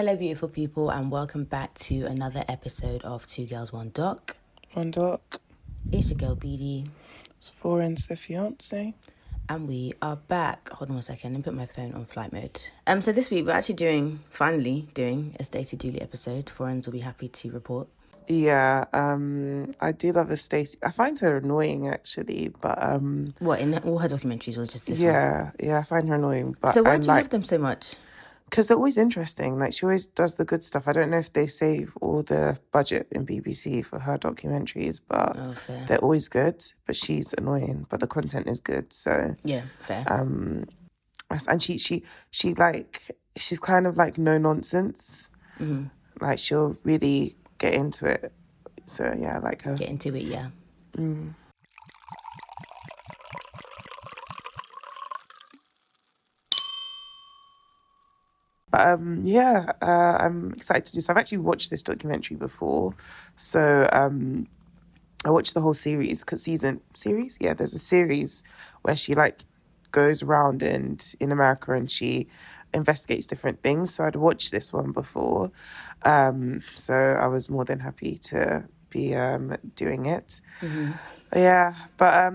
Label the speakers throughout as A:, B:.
A: Hello, beautiful people, and welcome back to another episode of Two Girls, One Doc.
B: On Doc.
A: It's your girl, BD.
B: It's Foreign's the fiance.
A: And we are back. Hold on a second, let me put my phone on flight mode. So this week we're actually finally doing a Stacey Dooley episode. Foreign's will be happy to report.
B: Yeah, I do love a Stacey. I find her annoying actually, but
A: What, in all her documentaries or just this one?
B: Yeah, I find her annoying. But
A: So why do you love them so much?
B: Because they're always interesting. Like, she always does the good stuff. I don't know if they save all the budget in BBC for her documentaries, but they're always good. But she's annoying, but the content is good. So
A: yeah, fair.
B: And she's kind of like no nonsense.
A: Mm-hmm.
B: Like, she'll really get into it. So yeah, I like her.
A: Get into it, yeah.
B: Mm. But I'm excited to do so. I've actually watched this documentary before. So I watched the whole series because there's a series where she like goes around and in America and she investigates different things. So I'd watched this one before. So I was more than happy to be doing it.
A: Mm-hmm.
B: Yeah, but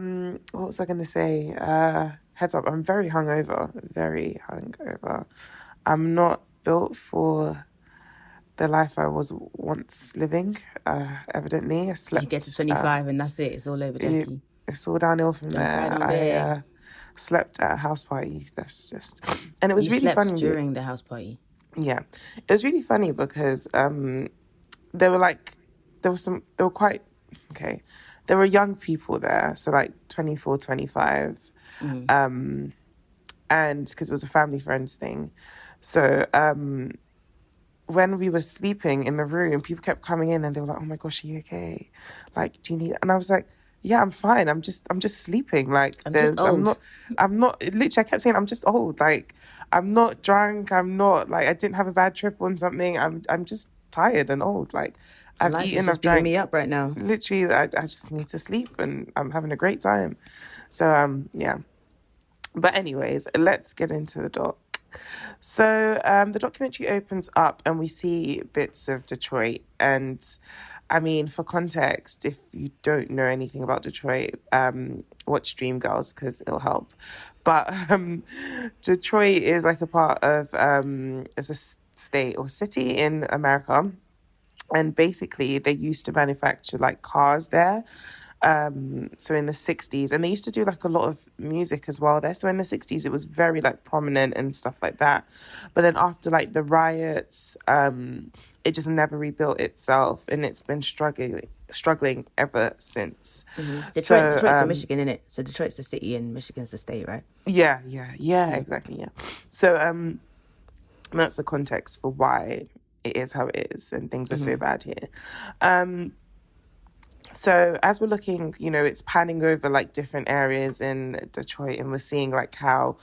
B: what was I going to say? Heads up, I'm very hungover. I'm not built for the life I was once living, evidently. I slept.
A: You get to 25 and that's it. It's all over, Jackie.
B: It's all downhill from there. I slept at a house party. That's just... And it was really funny.
A: You slept during the house party?
B: Yeah. It was really funny because there were young people there. So like 24, 25. Mm. And because it was a family friends thing. So when we were sleeping in the room, people kept coming in and they were like, "Oh my gosh, are you okay? Like, do you need..." And I was like, "Yeah, I'm fine. I'm just sleeping. Like, I'm not. Literally, I kept saying, I'm just old. Like, I'm not drunk. I'm not like I didn't have a bad trip on something. I'm just tired and old. Like, I've eaten. I've drank.
A: Me up right now.
B: Literally, I just need to sleep and I'm having a great time. So yeah. But anyways, let's get into the doc. So the documentary opens up and we see bits of Detroit. And I mean, for context, if you don't know anything about Detroit, watch Dreamgirls because it'll help. But Detroit is like a part of, it's a state or city in America. And basically they used to manufacture like cars there. So in the 60s, and they used to do like a lot of music as well there. So in the 60s, it was very like prominent and stuff like that. But then after like the riots, it just never rebuilt itself, and it's been struggling ever since.
A: Mm-hmm. Detroit's in Michigan, isn't it? So Detroit's the city and Michigan's the state, right?
B: Yeah, exactly, yeah. So that's the context for why it is how it is, and things are so bad here. So as we're looking, it's panning over like different areas in Detroit, and we're seeing like how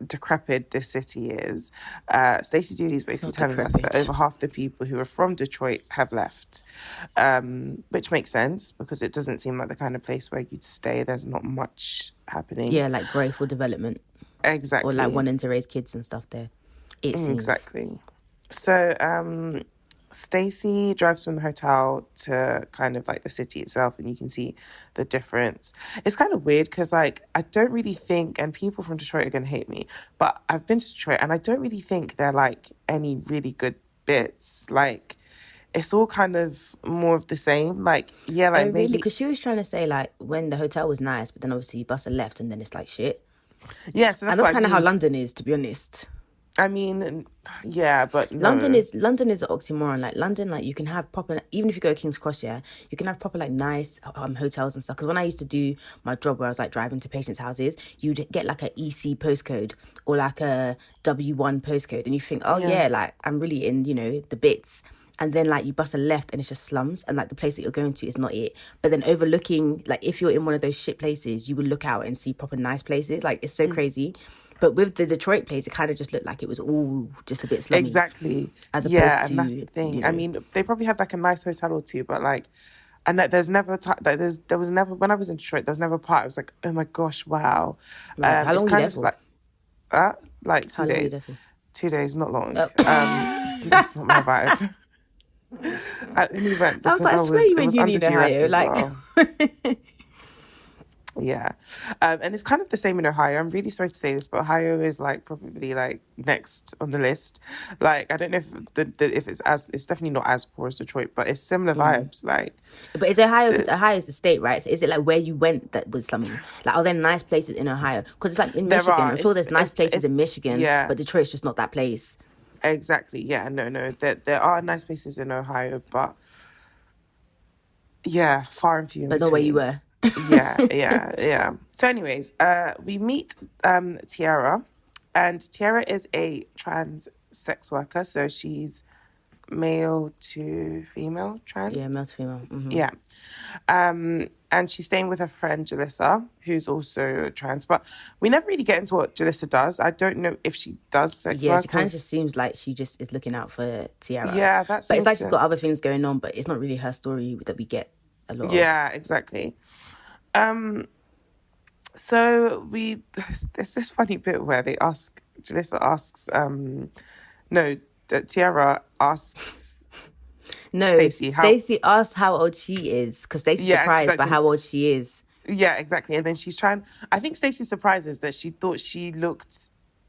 B: decrepit this city is. Stacey Dooley is basically telling us that over half the people who are from Detroit have left, which makes sense because it doesn't seem like the kind of place where you'd stay. There's not much happening.
A: Yeah, like growth or development.
B: Exactly.
A: Or like wanting to raise kids and stuff there. It seems.
B: Exactly. So Stacey drives from the hotel to kind of like the city itself, and you can see the difference. It's kind of weird because like I don't really think, and people from Detroit are going to hate me, but I've been to Detroit and I don't really think they're like any really good bits. Like, it's all kind of more of the same. Like, yeah, like maybe...
A: Really? Because she was trying to say like when the hotel was nice, but then obviously you bust a left and then it's like shit.
B: Yeah, so that's
A: kind of how London is, to be honest.
B: I mean, yeah, but no.
A: London is an oxymoron. Like London, like you can have proper, even if you go to King's Cross, yeah, you can have proper like nice hotels and stuff. Because when I used to do my job where I was like driving to patients' houses, you'd get like a EC postcode or like a W1 postcode, and you think, oh yeah, like I'm really in, the bits. And then like you bust a left and it's just slums, and like the place that you're going to is not it. But then overlooking, like if you're in one of those shit places, you would look out and see proper nice places. Like it's so crazy. But with the Detroit place, it kind of just looked like it was all just a bit slummy.
B: Exactly.
A: As opposed to,
B: and that's the thing. I mean, they probably had like a nice hotel or two, but like, and there's never there was never, when I was in Detroit, there was never a part I was like, oh my gosh, wow.
A: Right. How long were you there for?
B: Like 2 days. 2 days, not long.
A: Oh.
B: It's not my vibe. I only went
A: I was
B: because
A: like, I swear you
B: it
A: in
B: was
A: uni
B: under
A: in
B: duress
A: Ohio.
B: as
A: Like,
B: well. Yeah. And it's kind of the same in Ohio. I'm really sorry to say this, but Ohio is like probably like next on the list. Like, I don't know if if it's definitely not as poor as Detroit, but it's similar vibes. Like,
A: but is Ohio, because Ohio is the state, right? So is it like where you went that was slummy? Like, are there nice places in Ohio? Because it's like in
B: there
A: Michigan.
B: are.
A: I'm sure there's nice places
B: It's
A: in Michigan,
B: yeah,
A: but Detroit's just not that place.
B: exactly. Yeah, no. There are nice places in Ohio, but yeah, far and few in
A: But not where you
B: between.
A: were.
B: Yeah. So anyways, we meet Tiara, and Tiara is a trans sex worker, so she's male to female
A: Yeah, male
B: trans.
A: to female.
B: Yeah. And she's staying with her friend Jalissa, who's also trans, but we never really get into what Jalissa does. I don't know if she does sex
A: Yeah, she
B: work
A: kind
B: or
A: of just seems like she just is looking out for Tiara.
B: yeah, that
A: But it's
B: seems
A: like she's
B: to
A: got other things going on, but it's not really her story that we get a lot of.
B: yeah, exactly. So there's this funny bit where Jalissa asks, no, Tiara asks
A: No,
B: Stacey how,
A: Stacey asked how old she is because Stacey's
B: yeah, and she's
A: surprised
B: like,
A: by how old she is.
B: yeah, exactly. And then she's trying, I think Stacey's surprise is that she thought she looked,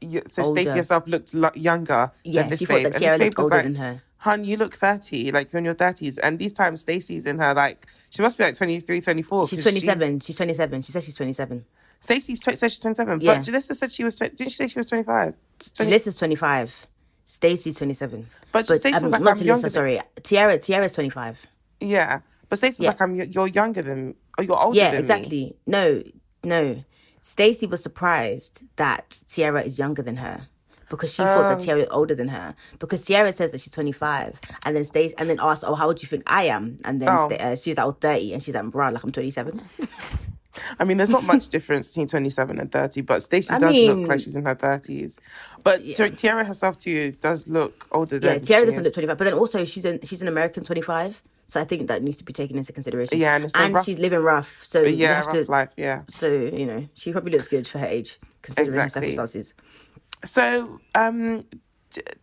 B: so Stacey
A: Older.
B: herself looked younger
A: Yeah,
B: than this
A: she thought
B: babe.
A: that
B: And this
A: Tiara
B: babe
A: looked
B: was
A: older
B: like,
A: than her.
B: hun, you look 30, like you're in your 30s. And these times Stacey's in her, like, she must be like 23, 24.
A: She's
B: 'Cause
A: 27. She's 27. She says she's 27.
B: Says she's 27, but
A: Yeah.
B: Jalissa said she was, didn't she say she was 25?
A: Jalissa's 25. Stacey's 27.
B: But Stacey was like,
A: not
B: I'm younger
A: Jalissa, sorry. Tiara's 25.
B: yeah. But Stacey was
A: Yeah.
B: like, you're younger than, or you're older
A: Yeah,
B: than me.
A: exactly. No. Stacey was surprised that Tiara is younger than her because she thought that Tiara is older than her. Because Tiara says that she's 25, and then asks, "Oh, how old do you think I am?" And then she's like, "Oh, 30," and she's like, "Bro, like I'm 27."
B: I mean, there's not much difference between 27 and 30, but Stacey does look like she's in her 30s. But Tiara herself too does look older than
A: Tiara
B: she
A: doesn't
B: is.
A: look 25, but then also she's an American 25, so I think that needs to be taken into consideration.
B: Yeah, and
A: she's living rough, so you
B: Yeah,
A: have
B: rough
A: to.
B: life, yeah.
A: So she probably looks good for her age, considering her
B: Exactly.
A: circumstances.
B: So,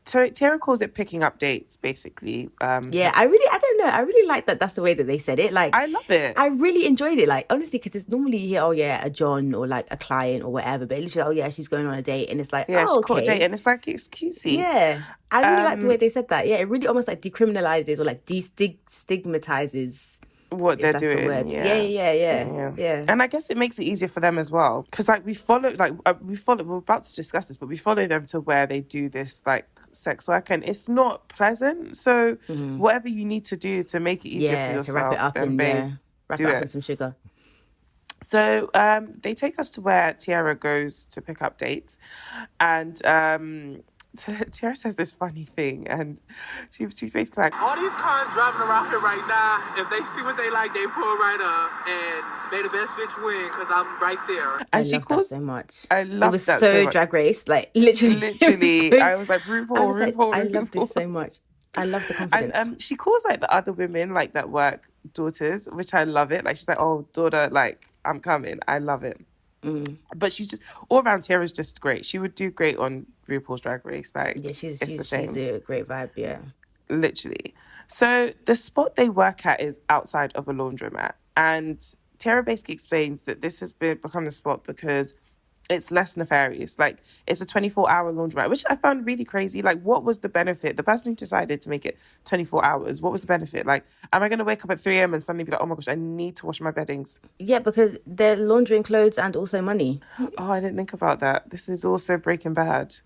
B: Tiara calls it picking up dates, basically.
A: Yeah, I don't know. I really like that. That's the way that they said it. Like,
B: I love it.
A: I really enjoyed it. Like, honestly, because it's normally you hear, oh yeah, a John or like a client or whatever, but literally, oh yeah, she's going on a date, and it's like,
B: Yeah,
A: oh
B: she caught a
A: okay,
B: date, and it's like, it's cutesy.
A: yeah. I really like the way they said that. Yeah, it really almost like decriminalizes or like destigmatizes
B: What they're
A: that's the
B: doing.
A: word. Yeah.
B: And I guess it makes it easier for them as well. Because like we're about to discuss this, but we follow them to where they do this like sex work, and it's not pleasant. So whatever you need to do to make it easier for yourself,
A: to wrap it up and
B: babe,
A: wrap
B: do
A: it up
B: it.
A: in some sugar.
B: So they take us to where Tiara goes to pick up dates, and Tiara says this funny thing, and she's basically like,
C: all these cars driving around here right now, if they see what they like, they pull right up, and may the best bitch win, because I'm right there.
A: I love that so much.
B: I love
A: it was
B: that
A: so
B: much.
A: Drag Race, like literally.
B: I was like, RuPaul.
A: I love this so much. I love the confidence.
B: And she calls like the other women like that work daughters, which I love it. Like she's like, oh daughter, like I'm coming. I love it. But she's just all around. Tiara's just great. She would do great on RuPaul's Drag Race. Like
A: she's a great vibe. Yeah,
B: literally. So the spot they work at is outside of a laundromat, and Tiara basically explains that this has become the spot because it's less nefarious. Like it's a 24-hour laundromat, which I found really crazy. Like, what was the benefit? The person who decided to make it 24 hours, what was the benefit? Like, am I going to wake up at 3 a.m. and suddenly be like, oh my gosh, I need to wash my beddings?
A: Yeah, because they're laundering clothes and also money.
B: Oh, I didn't think about that. This is also Breaking Bad.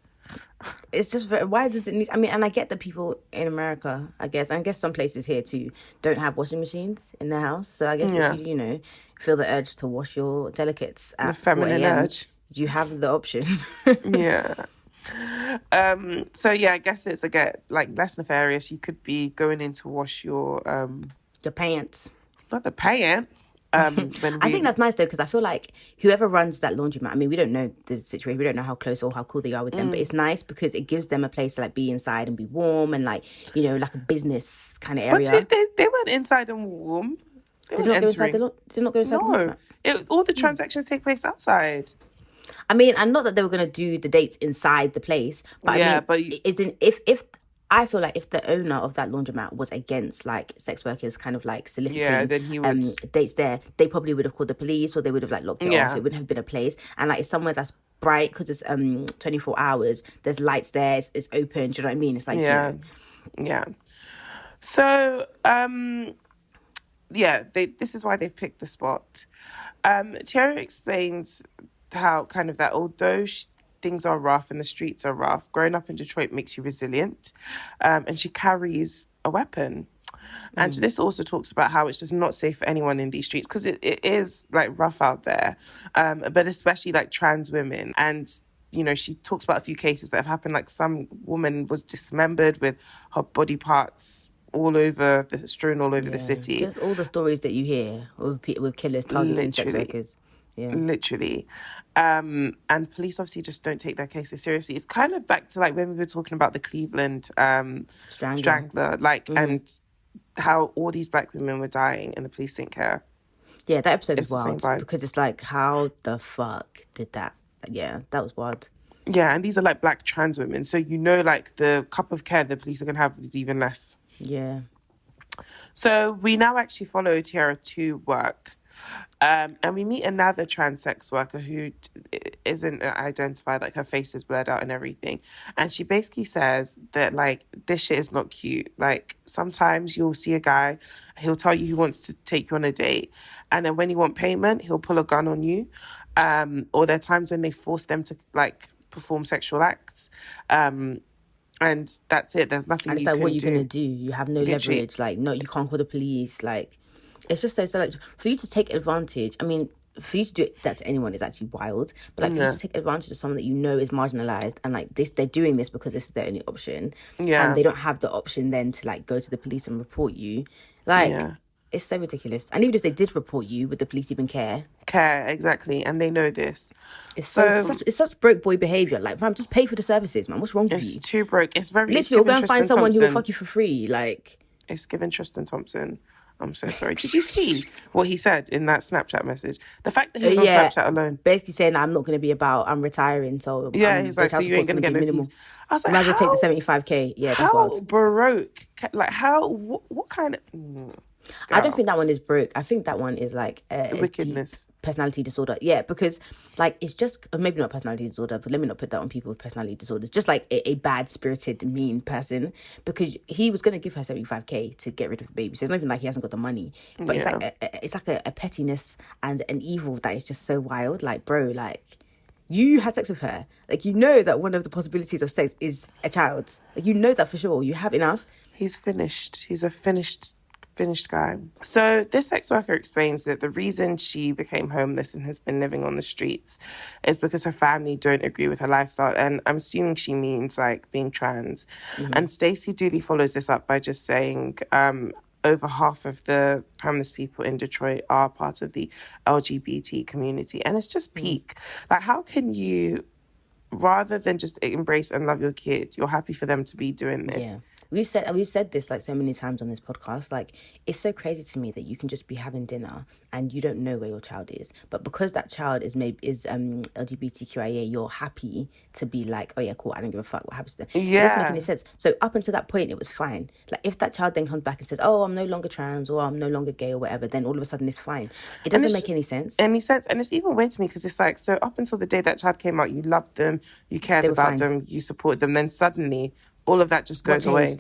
A: It's just, why does it need, I mean, and I get that people in America, I guess some places here too, don't have washing machines in their house. So I guess if you, feel the urge to wash your delicates at
B: the feminine
A: 4 a.m,
B: urge.
A: you have the option.
B: Yeah. So yeah, I guess it's like less nefarious. You could be going in to wash your
A: pants.
B: Not the pant.
A: I think that's nice though, because I feel like whoever runs that laundromat, I mean, we don't know the situation, we don't know how close or how cool they are with them, but it's nice because it gives them a place to like be inside and be warm and like, like a business kind of area.
B: But they weren't inside and warm. They
A: did not go inside the laundromat?
B: No, all the transactions take place outside.
A: I mean, and not that they were going to do the dates inside the place, but I mean,
B: but
A: if I feel like if the owner of that laundromat was against like sex workers kind of like soliciting
B: then he would.
A: dates there, they probably would have called the police, or they would have like locked it off. It wouldn't have been a place, and like it's somewhere that's bright because it's 24 hours. There's lights there. It's open. Do you know what I mean? It's like
B: yeah. So this is why they've picked the spot. Tiara explains how kind of that although things are rough and the streets are rough, growing up in Detroit makes you resilient, and she carries a weapon. And this also talks about how it's just not safe for anyone in these streets, because it is like rough out there, but especially like trans women. And you know, she talks about a few cases that have happened, like some woman was dismembered with her body parts strewn all over the city.
A: Just all the stories that you hear with killers targeting sex workers. Yeah.
B: Literally. And police obviously just don't take their cases seriously. It's kind of back to like when we were talking about the Cleveland strangler, like, and how all these black women were dying and the police didn't care.
A: Yeah, that episode is wild because it's like, how the fuck did that? Yeah, that was wild.
B: Yeah, and these are like black trans women. So, you know, like the cup of care the police are going to have is even less.
A: Yeah.
B: So we now actually follow Tiara to work. And we meet another trans sex worker who isn't identified, like her face is blurred out and everything. And she basically says that, like, this shit is not cute. Like, sometimes you'll see a guy, he'll tell you he wants to take you on a date. And then when you want payment, he'll pull a gun on you. Or there are times when they force them to, like, perform sexual acts. And that's it. There's nothing
A: and it's
B: you
A: like,
B: can
A: what are you
B: do.
A: going to do? You have no leverage. Like, no, you can't call the police. Like, it's just so like, for you to take advantage, I mean, for you to do that to anyone is actually wild. But like, for you to take advantage of someone that you know is marginalised, and like this, they're doing this because this is their only option.
B: Yeah.
A: And they don't have the option then to like go to the police and report you. Like, it's so ridiculous. And even if they did report you, would the police even care?
B: Exactly. And they know this.
A: It's such broke boy behaviour. Like, fam, just pay for the services, man. What's wrong with you?
B: It's too broke. It's very...
A: Literally, go and find someone who will fuck you for free. Like...
B: It's given Tristan Thompson. I'm so sorry. Did you see what he said in that Snapchat message? The fact that he was on Snapchat alone.
A: Basically saying, I'm not going to be I'm retiring, so...
B: Yeah, he's like, so you ain't going to get minimal.
A: I was like, might as well take the 75k. Yeah, that's wild.
B: How baroque? Like, how... What kind of...
A: I don't think that one is broke. I think that one is like
B: wickedness,
A: personality disorder. Yeah, because like it's just maybe not personality disorder, but let me not put that on people with personality disorders. Just like a bad spirited, mean person. Because he was gonna give her 75k to get rid of the baby. So it's not even like he hasn't got the money, but it's like a pettiness and an evil that is just so wild. Like, bro, like you had sex with her. Like, you know that one of the possibilities of sex is a child. Like, you know that for sure. You have enough.
B: He's finished. He's a finished guy. So this sex worker explains that the reason she became homeless and has been living on the streets is because her family don't agree with her lifestyle, and I'm assuming she means like being trans. And Stacey Dooley follows this up by just saying over half of the homeless people in Detroit are part of the LGBT community, and it's just peak. Like, how can you, rather than just embrace and love your kid, you're happy for them to be doing this?
A: Yeah. We've said this like so many times on this podcast. Like, it's so crazy to me that you can just be having dinner and you don't know where your child is, but because that child is LGBTQIA, you're happy to be like, oh yeah, cool, I don't give a fuck what happens to them.
B: Yeah.
A: It doesn't make any sense. So up until that point, it was fine. Like, if that child then comes back and says, oh, I'm no longer trans or I'm no longer gay or whatever, then all of a sudden it's fine. It doesn't make any sense.
B: And it's even weird to me because it's like, so up until the day that child came out, you loved them, you cared about them, you supported them, then suddenly all of that just goes away.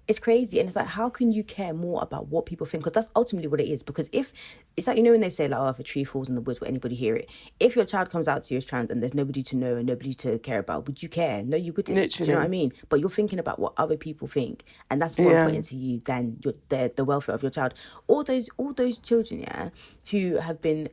A: It's crazy. And it's like, how can you care more about what people think? Because that's ultimately what it is. Because if it's like, you know, when they say like, oh, if a tree falls in the woods, will anybody hear it? If your child comes out to you as trans and there's nobody to know and nobody to care about, would you care? No, you wouldn't.
B: Literally.
A: Do you know what I mean? But you're thinking about what other people think, and that's more important to you than the welfare of your child. All those children, who have been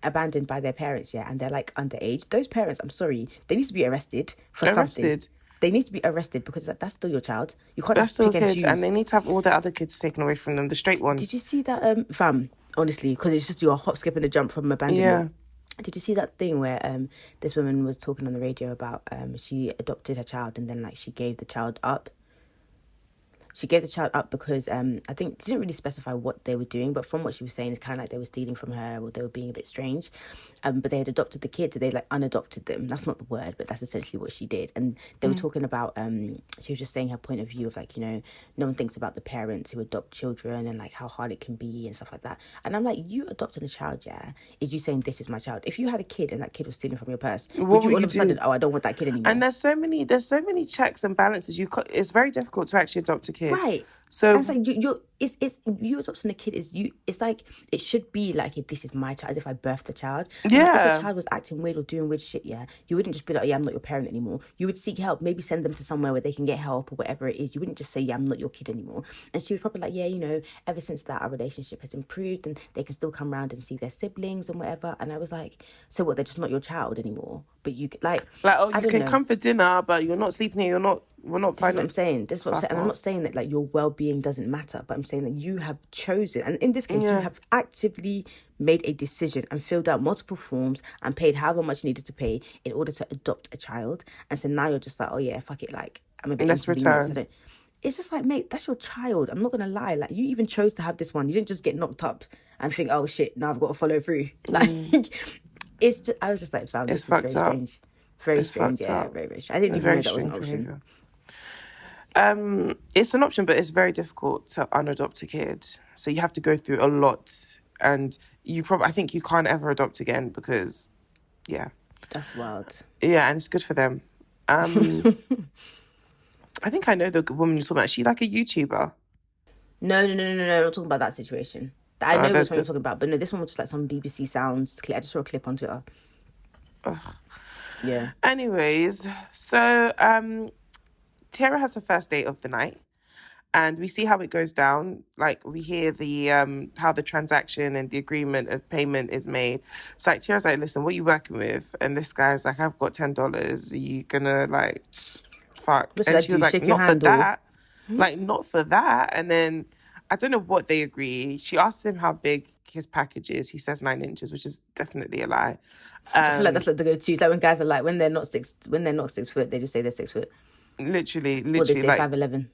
A: abandoned by their parents, and they're like underage. Those parents, I'm sorry, they need to be arrested for something. They need to be arrested because that's still your child. You can't just pick and choose.
B: And they need to have all the other kids taken away from them, the straight ones.
A: Did you see that, fam? Honestly, because it's just you're a hop, skip, and a jump from abandonment. Yeah. Did you see that thing where this woman was talking on the radio about she adopted her child and then like she gave the child up? she gave the child up because I think she didn't really specify what they were doing, but from what she was saying, it's kind of like they were stealing from her or they were being a bit strange. But they had adopted the kid, so they like unadopted them. That's not the word, but that's essentially what she did. And they were talking about she was just saying her point of view of like, you know, no one thinks about the parents who adopt children and like how hard it can be and stuff like that. And I'm like, you adopting a child, yeah, is you saying this is my child. If you had a kid and that kid was stealing from your purse, would you all of a sudden, oh, I don't want that kid anymore?
B: And there's so many checks and balances. It's very difficult to actually adopt a kid.
A: Right.
B: So
A: and it's like it's you adopting a kid is you. It's like it should be like this is my child. As if I birthed the child. And like, if a child was acting weird or doing weird shit, yeah, you wouldn't just be like, yeah, I'm not your parent anymore. You would seek help. Maybe send them to somewhere where they can get help or whatever it is. You wouldn't just say, yeah, I'm not your kid anymore. And she was probably like, yeah, you know, ever since that our relationship has improved and they can still come around and see their siblings and whatever. And I was like, so what? They're just not your child anymore. But you like
B: oh, you can come for dinner, but you're not sleeping here. We're not.
A: This is what I'm saying. This is what I'm saying. And I'm not saying that like your well-being doesn't matter, but I'm saying that you have chosen, and in this case, you have actively made a decision and filled out multiple forms and paid however much you needed to pay in order to adopt a child. And so now you're just like, oh yeah, fuck it, like I'm a bit
B: let's return.
A: It's just like, mate, that's your child. I'm not gonna lie. Like you even chose to have this one. You didn't just get knocked up and think, oh shit, now I've got to follow through. Like it's just, I was just like, found this very strange. Very strange, yeah, very, very strange. I didn't even know that was an option.
B: It's an option, but it's very difficult to unadopt a kid. So you have to go through a lot, and I think you can't ever adopt again because, yeah,
A: that's wild.
B: Yeah, and it's good for them. I think I know the woman you're talking about. Is she like a YouTuber?
A: No. I'm not talking about that situation. I know which one you're talking about, but no, this one was just like some BBC Sounds clip. I just saw a clip on Twitter.
B: Ugh.
A: Yeah.
B: Anyways, so Tiara has her first date of the night, and we see how it goes down. Like we hear the how the transaction and the agreement of payment is made. It's like Tiara's like, listen, what are you working with? And this guy's like, I've got $10. Are you gonna like fuck? And she was like, not for that. Like not for that. And then I don't know what they agree. She asks him how big his package is. He says 9 inches, which is definitely a lie.
A: I feel like that's like the go-to. It's like when guys are like, when they're not 6 foot, they just say they're 6 foot.
B: Literally,
A: or they say
B: like
A: 5'11".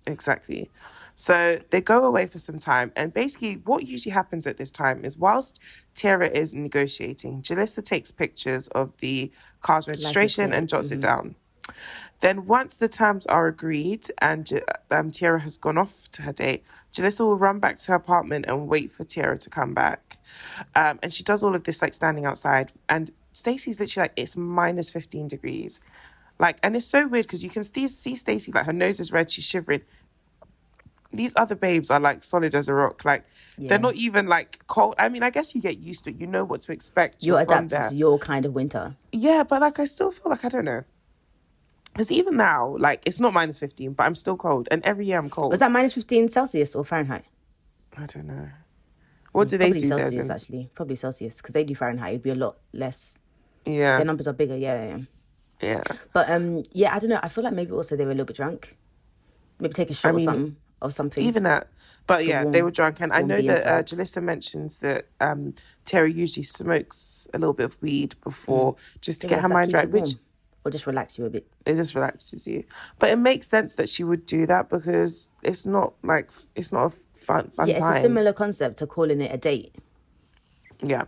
B: Exactly. So they go away for some time, and basically what usually happens at this time is whilst Tiara is negotiating, Jalissa takes pictures of the car's registration and jots it down. Then once the terms are agreed and Tiara has gone off to her date, Jalissa will run back to her apartment and wait for Tiara to come back. And she does all of this like standing outside, and Stacey's literally like, it's minus 15 degrees. Like, and it's so weird because you can see Stacey, like her nose is red, she's shivering. These other babes are like solid as a rock. Like they're not even like cold. I mean, I guess you get used to it. You know what to expect.
A: You're adapted to your kind of winter.
B: Yeah, but like I still feel like, I don't know. Because even now, like it's not minus 15, but I'm still cold. And every year I'm cold.
A: Was that minus 15 Celsius or Fahrenheit?
B: I don't know. What do they do?
A: Celsius, actually. Probably Celsius. Because they do Fahrenheit. It'd be a lot less.
B: Yeah.
A: Their numbers are bigger. Yeah.
B: But
A: I don't know. I feel like maybe also they were a little bit drunk. Maybe take a shot or something.
B: Even that. But yeah, they were drunk. And I know that Jalissa mentions that Terry usually smokes a little bit of weed before just to get her mind right.
A: Or just relax you a bit.
B: It just relaxes you. But it makes sense that she would do that because it's not a fun time.
A: Yeah, it's a similar concept to calling it a date.
B: Yeah.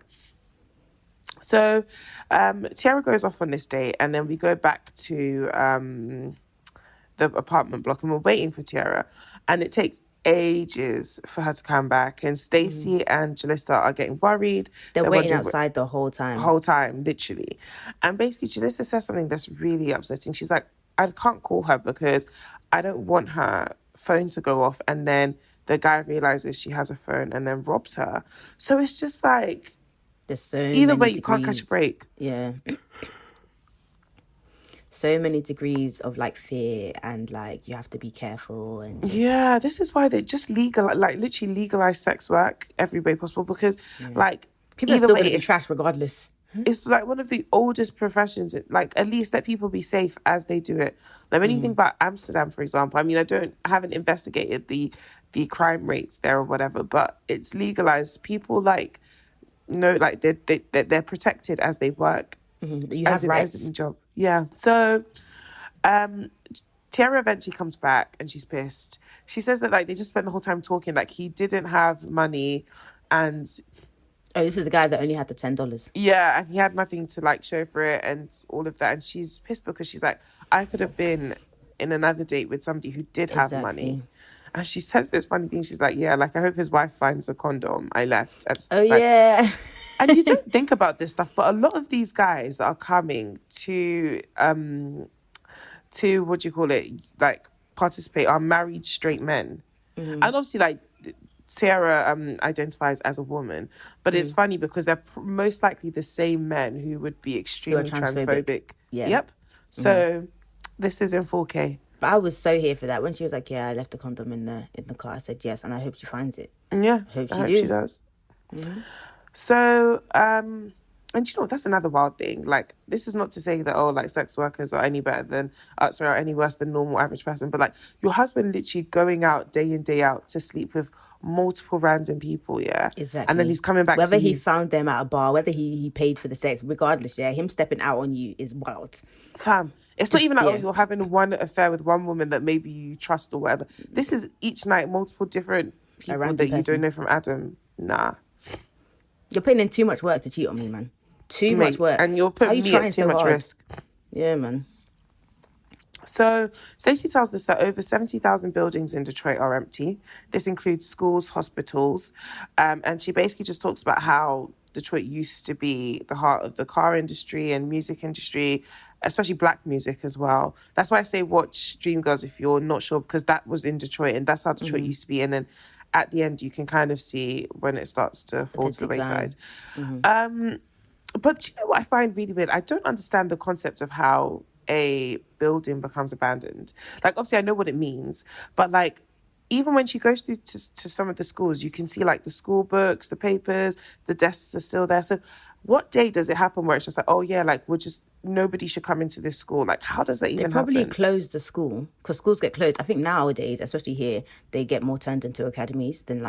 B: So Tiara goes off on this date, and then we go back to the apartment block, and we're waiting for Tiara, and it takes ages for her to come back, and Stacey and Jalissa are getting worried.
A: They're waiting outside the whole time,
B: literally. And basically Jalissa says something that's really upsetting. She's like, I can't call her because I don't want her phone to go off and then the guy realizes she has a phone and then robs her. So it's just like,
A: there's so
B: either
A: many
B: way,
A: degrees.
B: you can't catch a break.
A: Yeah. So many degrees of like fear and like you have to be careful and
B: yeah, this is why they just literally legalize sex work every way possible because like
A: people are still going to be trash regardless.
B: It's like one of the oldest professions. Like at least let people be safe as they do it. Like when you think about Amsterdam, for example, I mean, I haven't investigated the crime rates there or whatever, but it's legalized. People like like they're protected as they work.
A: You have rights.
B: As a job. Yeah. So Tiara Tiara eventually comes back and she's pissed. She says that like they just spent the whole time talking, like he didn't have money, and
A: Oh, this is the guy that only had the $10.
B: yeah, and he had nothing to like show for it and all of that. And she's pissed because she's like, I could have been in another date with somebody who did have money. And she says this funny thing. She's like, yeah, like I hope his wife finds a condom. I left. And it's
A: Oh,
B: like,
A: yeah.
B: and you don't think about this stuff, but a lot of these guys that are coming to what do you call it, like participate, are married straight men. And obviously like Sarah identifies as a woman, but it's funny because they're most likely the same men who would be extremely transphobic.
A: Yeah.
B: Yep. So this is in 4K.
A: But I was so here for that. When she was like, yeah, I left the condom in the car, I said yes, and I hope she finds it.
B: Yeah,
A: I hope
B: she does. So, and you know, that's another wild thing. Like, this is not to say that, oh, like, sex workers are any better than, are any worse than normal average person. But, like, your husband literally going out day in, day out to sleep with multiple random people, yeah?
A: Exactly.
B: And then he's coming back
A: whether
B: to
A: he
B: you.
A: found them at a bar, whether he paid for the sex, regardless, yeah, him stepping out on you is wild.
B: Fam, it's not even like, oh, you're having one affair with one woman that maybe you trust or whatever. This is each night multiple different people that you don't know from Adam. Nah.
A: You're putting in too much work to cheat on me, man. Too much work.
B: And you're putting me at too much risk.
A: Yeah, man.
B: So Stacey tells us that over 70,000 buildings in Detroit are empty. This includes schools, hospitals. And she basically just talks about how Detroit used to be the heart of the car industry and music industry, especially black music as well. That's why I say watch Dreamgirls if you're not sure, because that was in Detroit and that's how Detroit used to be. And then at the end, you can kind of see when it starts to fall to the wayside. But you know what I find really weird? I don't understand the concept of how a building becomes abandoned. Like, obviously, I know what it means, but like, even when she goes through to some of the schools, you can see like the school books, the papers, the desks are still there. So what day does it happen where it's just like, oh yeah, like nobody should come into this school? Like, how does that even happen?
A: They probably closed the school, because schools get closed. I think nowadays, especially here, they get more turned into academies than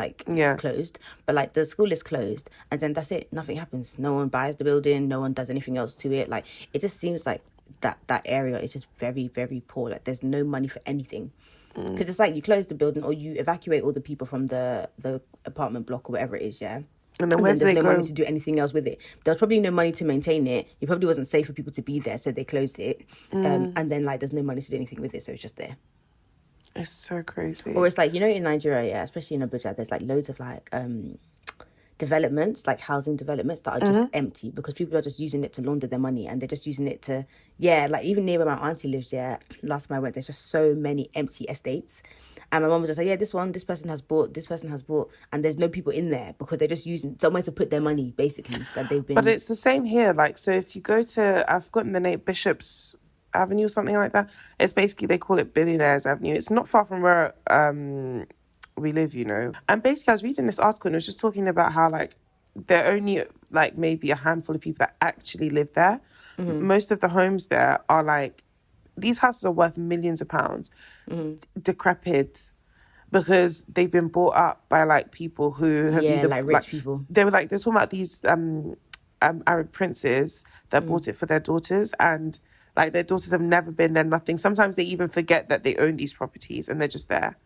A: closed. But like the school is closed and then that's it. Nothing happens. No one buys the building. No one does anything else to it. Like, it just seems like that area is just very, very poor. Like, there's no money for anything. Because it's like you close the building or you evacuate all the people from the apartment block or whatever it is, yeah?
B: And then
A: there's no money to do anything else with it. There was probably no money to maintain it. It probably wasn't safe for people to be there, so they closed it. And then like there's no money to do anything with it, so it's just there.
B: It's so crazy.
A: Or it's like, you know, in Nigeria, yeah, especially in Abuja, there's like loads of like developments, like housing developments that are just empty because people are just using it to launder their money, and they're just using it to, like even near where my auntie lives, last time I went, there's just so many empty estates. And my mum was just like, this person has bought, and there's no people in there because they're just using somewhere to put their money, basically, that they've been...
B: But it's the same here. Like, so if you go to, I've forgotten the name, Bishop's Avenue or something like that, it's basically, they call it Billionaires Avenue. It's not far from where we live, you know. And basically, I was reading this article and it was just talking about how, like, there are only, like, maybe a handful of people that actually live there. Most of the homes there are, like, these houses are worth millions of pounds, decrepit, because they've been bought up by like people who have
A: like rich people.
B: They're talking about these Arab princes that bought it for their daughters, and like their daughters have never been there, nothing. Sometimes they even forget that they own these properties and they're just there.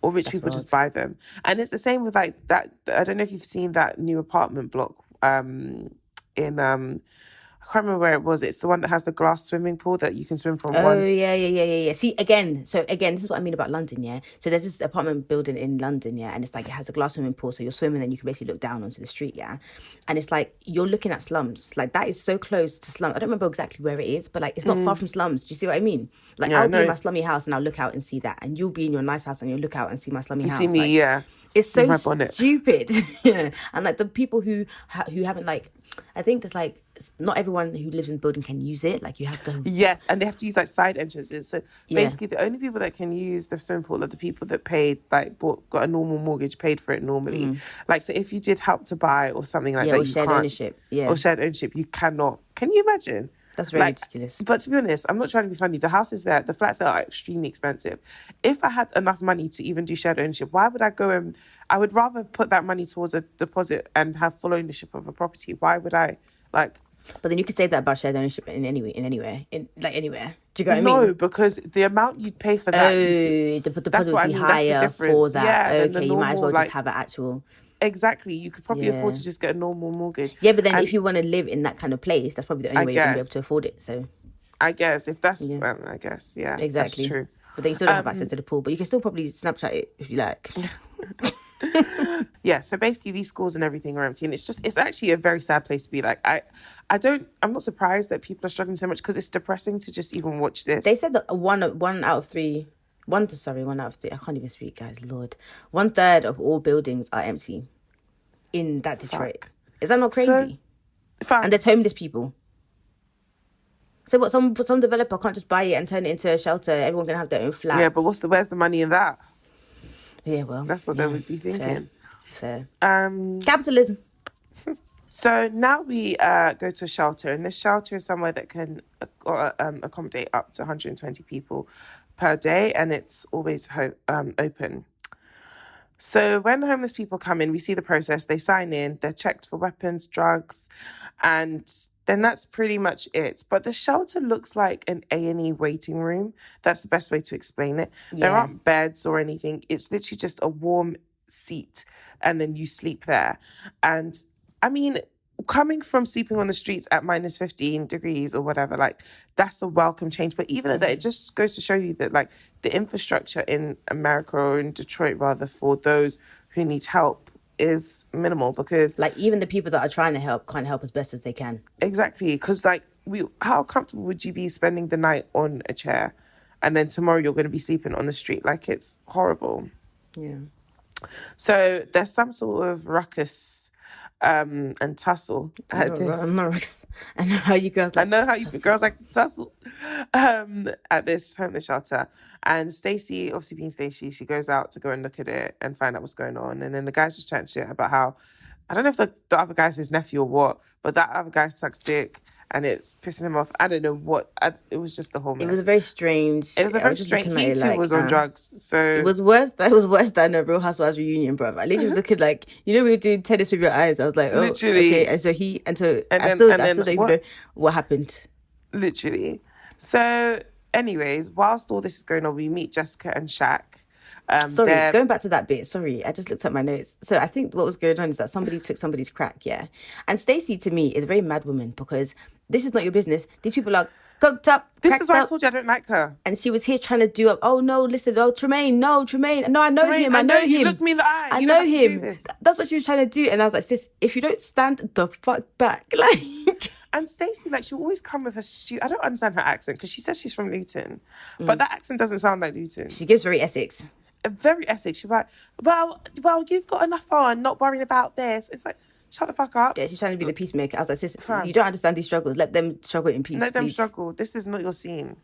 B: Or rich people just buy them. And it's the same with like that. I don't know if you've seen that new apartment block in I can't remember where it was. It's the one that has the glass swimming pool that you can swim from.
A: Yeah. See, again, this is what I mean about London, yeah? So there's this apartment building in London, yeah? And it's like, it has a glass swimming pool, so you're swimming and you can basically look down onto the street, yeah? And it's like, you're looking at slums. Like, that is so close to slums. I don't remember exactly where it is, but like, it's not far from slums. Do you see what I mean? Like, I'll be in my slummy house and I'll look out and see that. And you'll be in your nice house and you'll look out and see my slummy house.
B: You see me, yeah.
A: It's so stupid. Yeah. And like the people who haven't, like, I think there's like, not everyone who lives in the building can use it. Like, you have to...
B: Yes, and they have to use like side entrances. So basically the only people that can use the swimming pool are the people that paid, like got a normal mortgage, paid for it normally. Like, so if you did help to buy or something like that,
A: or shared ownership. Yeah.
B: Or shared ownership, you cannot. Can you imagine?
A: That's very ridiculous.
B: But to be honest, I'm not trying to be funny. The houses there, the flats there are extremely expensive. If I had enough money to even do shared ownership, why would I go and... I would rather put that money towards a deposit and have full ownership of a property. Why would I, like...
A: But then you could say that about shared ownership anywhere. Do you get what I
B: No,
A: mean?
B: because the amount you'd pay for that,
A: Oh, the
B: that's
A: deposit
B: what
A: would
B: I
A: be
B: mean. That's the
A: higher for
B: difference.
A: that.
B: Yeah, than the
A: Okay, you might as
B: normal,
A: well just
B: like,
A: have an actual.
B: exactly. You could probably afford
A: Yeah.
B: to just get a normal mortgage.
A: Yeah, but then
B: And
A: if you want to live in that kind of place, that's probably the only
B: I
A: way you're going to be able
B: guess,
A: to afford it. So,
B: if that's,
A: yeah,
B: I guess, yeah, that's
A: exactly.
B: true.
A: But then you still don't have access to the pool, but you can still probably Snapchat it if you like.
B: Yeah, so basically these schools and everything are empty, and it's actually a very sad place to be. Like, I'm not surprised that people are struggling so much, because it's depressing to just even watch
A: They
B: this.
A: said that one out of three, one out of three. I can't even speak, guys. Lord, 1/3 of all buildings are empty in that Detroit.
B: Fuck.
A: Is that not
B: So,
A: crazy?
B: fam,
A: And there's homeless people. So what? Some developer can't just buy it and turn it into a shelter. Everyone can have their own flat.
B: yeah, but where's the money in that?
A: Yeah, well,
B: That's what they
A: yeah,
B: would be thinking.
A: fair.
B: Um,
A: Capitalism.
B: so now we go to a shelter, and this shelter is somewhere that can accommodate up to 120 people per day, and it's always open. So when homeless people come in, we see the process. They sign in, they're checked for weapons, drugs, and then that's pretty much it. But the shelter looks like an A&E waiting room. That's the best way to explain it. There
A: Yeah.
B: aren't beds or anything. It's literally just a warm seat, and then you sleep there. And I mean, coming from sleeping on the streets at minus 15 degrees or whatever, like, that's a welcome change. But even at that, it just goes to show you that, like, the infrastructure in America, or in Detroit rather, for those who need help is minimal, because
A: Like, even the people that are trying to help can't help as best as they can.
B: exactly, because, like, how comfortable would you be spending the night on a chair, and then tomorrow you're going to be sleeping on the street? Like, it's horrible.
A: Yeah.
B: So there's some sort of ruckus and tussle at this.
A: I know how you girls like
B: I know how
A: to
B: you
A: tussle.
B: girls like to tussle at this homeless shelter. And Stacey, obviously being Stacey, she goes out to go and look at it and find out what's going on. And then the guy's just chatting shit about how, I don't know if the other guy's his nephew or what, but that other guy sucks dick and it's pissing him off. I don't know what. It was just a whole mess.
A: It was a very strange.
B: It was a
A: I
B: very
A: just
B: strange.
A: looking at
B: He
A: it
B: too
A: like,
B: was on drugs. So
A: It was worse. That was worse than a Real Housewives reunion, bro. At least it was looking like, you know, we were doing tennis with your eyes. I was like, oh,
B: Literally.
A: okay. And so I
B: then-
A: still
B: and then
A: don't even
B: what-
A: know what happened.
B: literally. So, anyways, whilst all this is going on, we meet Jessica and Shaq.
A: Sorry,
B: they're-
A: going back to that bit. Sorry, I just looked at my notes. So I think what was going on is that somebody took somebody's crack, yeah. And Stacey, to me, is a very mad woman, because this is not your business. These people are cooked up,
B: This
A: cracked
B: is why I
A: up.
B: told you I don't like her.
A: And she was here trying to do up. Oh no! Listen, Tremaine. No, I know
B: Tremaine,
A: him.
B: I
A: I know
B: know
A: him.
B: you. Look me in the eye.
A: I
B: You
A: know
B: don't have to do
A: him.
B: this.
A: That's what she was trying to do. And I was like, sis, if you don't stand the fuck back, like.
B: And Stacey, like, she'll always come with her I don't understand her accent, because she says she's from Luton, but that accent doesn't sound like Luton.
A: She gives very Essex.
B: Very Essex. She's like, well, you've got enough on, not worrying about this. It's like, shut the fuck up.
A: Yeah, she's trying to be the peacemaker. I was like, sis,
B: Fam.
A: you don't understand these struggles. Let them struggle in peace,
B: Let them
A: please.
B: struggle. This is not your scene.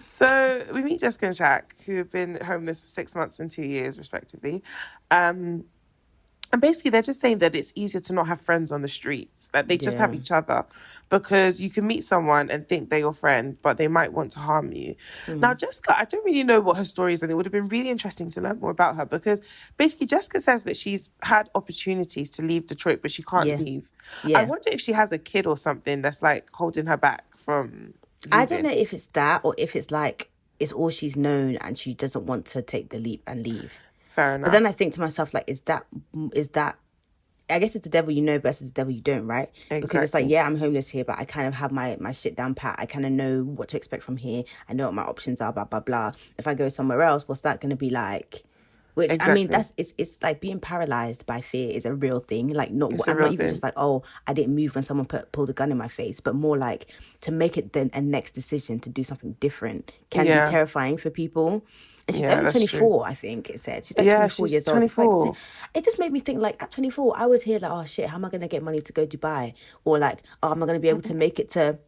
B: So we meet Jessica and Shaq, who have been homeless for 6 months and 2 years, respectively. And basically, they're just saying that it's easier to not have friends on the streets. That they just have
A: Yeah.
B: each other, because you can meet someone and think they're your friend, but they might want to harm you. Now, Jessica, I don't really know what her story is, and it would have been really interesting to learn more about her, because basically Jessica says that she's had opportunities to leave Detroit, but she can't
A: Yeah.
B: leave.
A: Yeah.
B: I wonder if she has a kid or something that's like holding her back from
A: I don't know
B: leaving.
A: if it's that or if it's like it's all she's known and she doesn't want to take the leap and leave.
B: Fair enough.
A: But then I think to myself, like, is that? I guess it's the devil you know versus the devil you don't, right? Because it's like,
B: Exactly.
A: yeah, I'm homeless here, but I kind of have my shit down pat. I kind of know what to expect from here. I know what my options are, blah, blah, blah. If I go somewhere else, what's that going to be like? Which, I mean,
B: Exactly.
A: it's like being paralyzed by fear is a real thing. Like, not
B: It's a
A: I'm
B: real
A: not even
B: thing.
A: just like, oh, I didn't move when someone pulled a gun in my face, but more like to make it then a next decision to do something different can
B: Yeah.
A: be terrifying for people. And she's
B: Yeah,
A: only
B: that's
A: 24, I think it said. She's like
B: Yeah,
A: 24
B: she's
A: years old. It's like,
B: 24.
A: it just made me think, like, at 24, I was here like, oh shit, how am I going to get money to go Dubai? Or like, oh, am I going to be able to make it to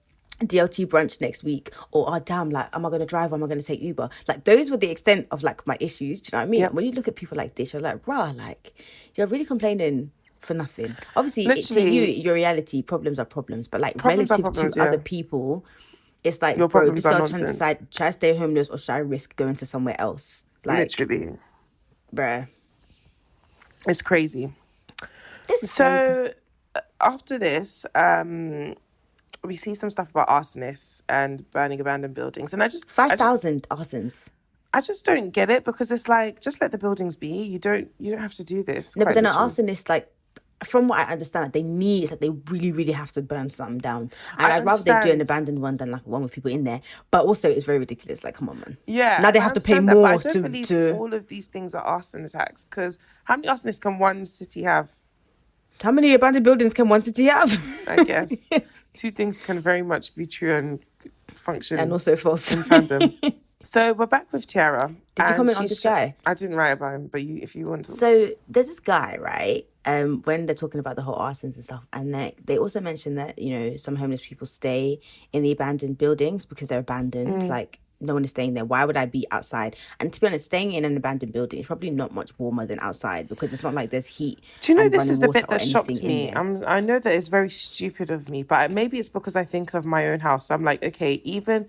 A: DLT brunch next week? Or, oh damn, like, am I going to drive or am I going to take Uber? Like, those were the extent of like my issues. Do you know what I mean?
B: Yep.
A: When you look at people like this, you're like, rah, like, you're really complaining for nothing. Obviously, to
B: Literally.
A: you, your reality, problems are problems. But like,
B: Problems are
A: relative
B: problems,
A: to
B: yeah.
A: other people, it's like,
B: Your
A: bro,
B: problems
A: this
B: are
A: girl's trying to
B: nonsense.
A: decide, should I stay homeless or should I risk going to somewhere else? Like,
B: Literally.
A: bruh,
B: It's crazy.
A: this is crazy.
B: So after this, we see some stuff about arsonists and burning abandoned buildings, and I just
A: 5,000 arsons.
B: I just don't get it, because it's like, just let the buildings be. You don't have to do this.
A: No, but
B: quite
A: then an
B: literally.
A: arsonist, like, from what I understand, it's like they really, really have to burn something down. And
B: I
A: I'd rather they do an
B: understand.
A: abandoned one than like one with people in there. But also, it's very ridiculous. Like, come on, man.
B: Yeah,
A: Now they
B: and I
A: have to pay
B: understand that, but I
A: more
B: don't believe
A: to.
B: all of these things are arson attacks, because how many arsonists can one city have?
A: How many abandoned buildings can one city have?
B: I guess two things can very much be true and function
A: And also false.
B: in tandem. So we're back with Tiara.
A: Did you
B: and
A: comment on this guy?
B: I didn't write about him, but if you want to.
A: So there's this guy, right? When they're talking about the whole arsons and stuff, and they also mention that, you know, some homeless people stay in the abandoned buildings because they're abandoned. Like, no one is staying there. Why would I be outside? And to be honest, staying in an abandoned building is probably not much warmer than outside, because it's not like there's heat.
B: Do you know,
A: and
B: this is
A: running
B: the bit
A: water or
B: that shocked
A: anything
B: me?
A: in there.
B: I know that it's very stupid of me, but maybe it's because I think of my own house. I'm like, okay, even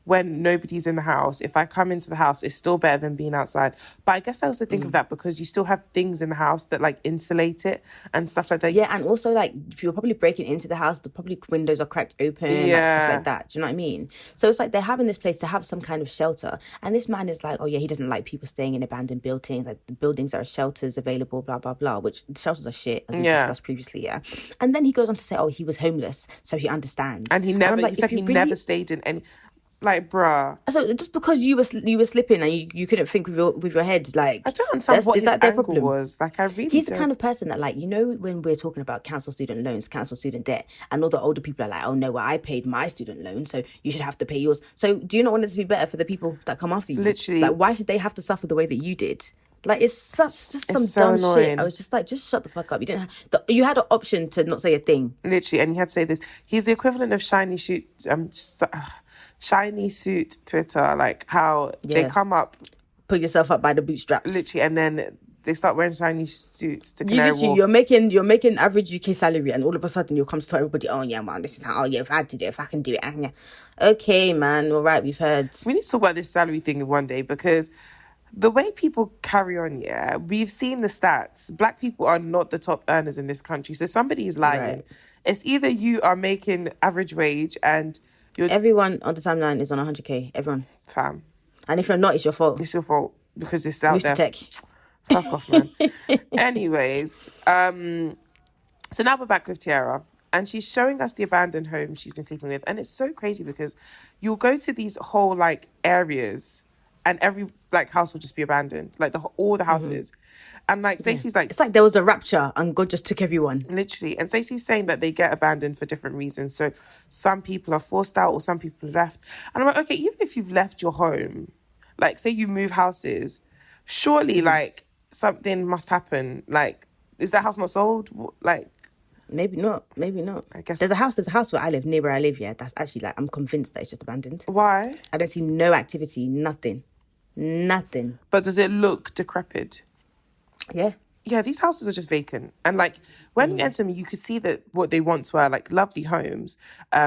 B: when nobody's in the house, if I come into the house, it's still better than being outside. But I guess I also think of that because you still have things in the house that like insulate it and stuff like that.
A: Yeah, and also, like, if you're probably breaking into the house, the probably windows are cracked open, like stuff like that. Do you know what I mean? So it's like they're having this place to have some kind of shelter. And this man is like, oh yeah, he doesn't like people staying in abandoned buildings. Like, the buildings are shelters available, blah, blah, blah, which the shelters are shit, as we discussed previously, yeah. And then he goes on to say, oh, he was homeless, so he understands.
B: And he
A: I'm like,
B: he said he never stayed in any, like, bruh.
A: So just because you were slipping and you couldn't think with your head, like,
B: I don't understand what
A: is
B: his
A: that their
B: angle
A: problem?
B: was. Like, I really
A: He's
B: don't.
A: the kind of person that, like, you know, when we're talking about cancel student loans, cancel student debt, and all the older people are like, oh no, well, I paid my student loan, so you should have to pay yours. So do you not want it to be better for the people that come after you?
B: Literally.
A: Like, why should they have to suffer the way that you did? Like, it's just some
B: so
A: dumb
B: annoying.
A: shit. I was just like, just shut the fuck up. You didn't you had an option to not say a thing.
B: Literally, and you had to say this. He's the equivalent of shiny suit Twitter, like how they come up,
A: Put yourself up by the bootstraps.
B: literally, and then they start wearing shiny suits to Canary Wharf.
A: You're making average UK salary, and all of a sudden you'll come to tell everybody, oh yeah, man, this is how, oh yeah, if I had to do it, if I can do it, yeah. Okay, man, all right, we've heard.
B: We need to talk about this salary thing one day, because the way people carry on, yeah, we've seen the stats. Black people are not the top earners in this country, so somebody is lying.
A: Right.
B: It's either you are making average wage and you're
A: Everyone on the timeline is on 100k. Everyone.
B: fam.
A: And if you're not, it's your fault.
B: It's your fault, because it's out
A: Move
B: there.
A: to tech.
B: Fuck off, man. Anyways, so now we're back with Tiara, and she's showing us the abandoned home she's been sleeping with. And it's so crazy because you'll go to these whole like areas and every like house will just be abandoned, like all the houses. And like Stacey's like,
A: It's like there was a rapture and God just took everyone.
B: literally, and Stacey's saying that they get abandoned for different reasons. So some people are forced out or some people left. And I'm like, okay, even if you've left your home, like say you move houses, surely like something must happen. Like, is that house not sold? Like,
A: Maybe not.
B: I guess.
A: There's a house where I live, near where I live, yeah. That's actually like, I'm convinced that it's just abandoned.
B: Why?
A: I don't see no activity, nothing.
B: But does it look decrepit?
A: Yeah.
B: Yeah, these houses are just vacant. And like when you enter them, you could see that what they once were like lovely homes,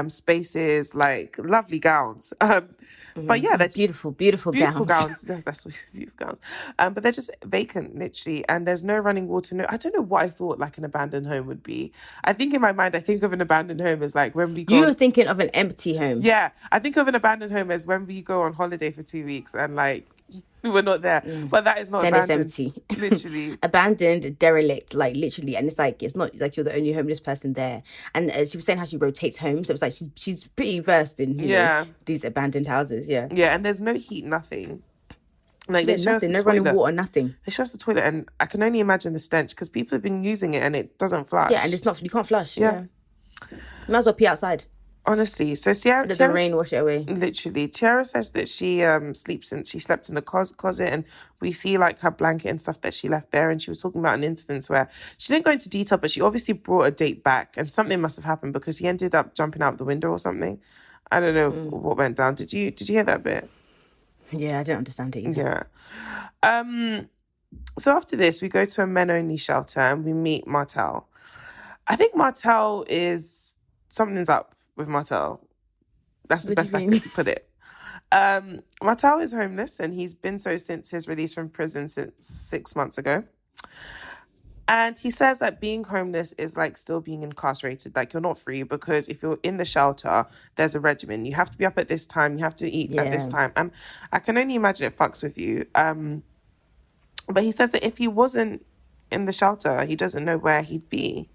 B: spaces, like lovely gowns. But yeah, they're just
A: Beautiful
B: beautiful
A: gowns.
B: That's what beautiful gowns. But they're just vacant, literally, and there's no running water. No, I don't know what I thought like an abandoned home would be. I think in my mind, I think of an abandoned home as like when we go.
A: You were thinking of an empty home.
B: Yeah, I think of an abandoned home as when we go on holiday for 2 weeks and like we're not there. But that is not
A: Then
B: abandoned.
A: it's empty.
B: Literally.
A: Abandoned, derelict, like literally. And it's not like you're the only homeless person there. And she was saying how she rotates homes. So it was like she's pretty versed in you know, these abandoned houses. Yeah.
B: Yeah, and there's no heat, nothing. Like they show us the
A: no
B: toilet.
A: running water, nothing.
B: They show us the toilet, and I can only imagine the stench because people have been using it and it doesn't flush.
A: Yeah, and it's not, you can't flush.
B: Yeah.
A: You might as well pee outside.
B: Honestly, so
A: Let the rain wash it away.
B: Literally, Tiara says that she slept in the closet, and we see like her blanket and stuff that she left there. And she was talking about an incident where she didn't go into detail, but she obviously brought a date back, and something must have happened because he ended up jumping out of the window or something. I don't know what went down. Did you hear that bit?
A: Yeah, I don't understand it either.
B: Yeah. So after this, we go to a men-only shelter and we meet Martel. I think Martel is something's up with Martel. That's the
A: What do
B: best
A: you
B: I
A: mean?
B: can put it. Martel is homeless and he's been so since his release from prison since 6 months ago. And he says that being homeless is like still being incarcerated. Like, you're not free, because if you're in the shelter, there's a regimen. You have to be up at this time. You have to eat at this
A: Yeah.
B: time. And I can only imagine it fucks with you. But he says that if he wasn't in the shelter, he doesn't know where he'd be.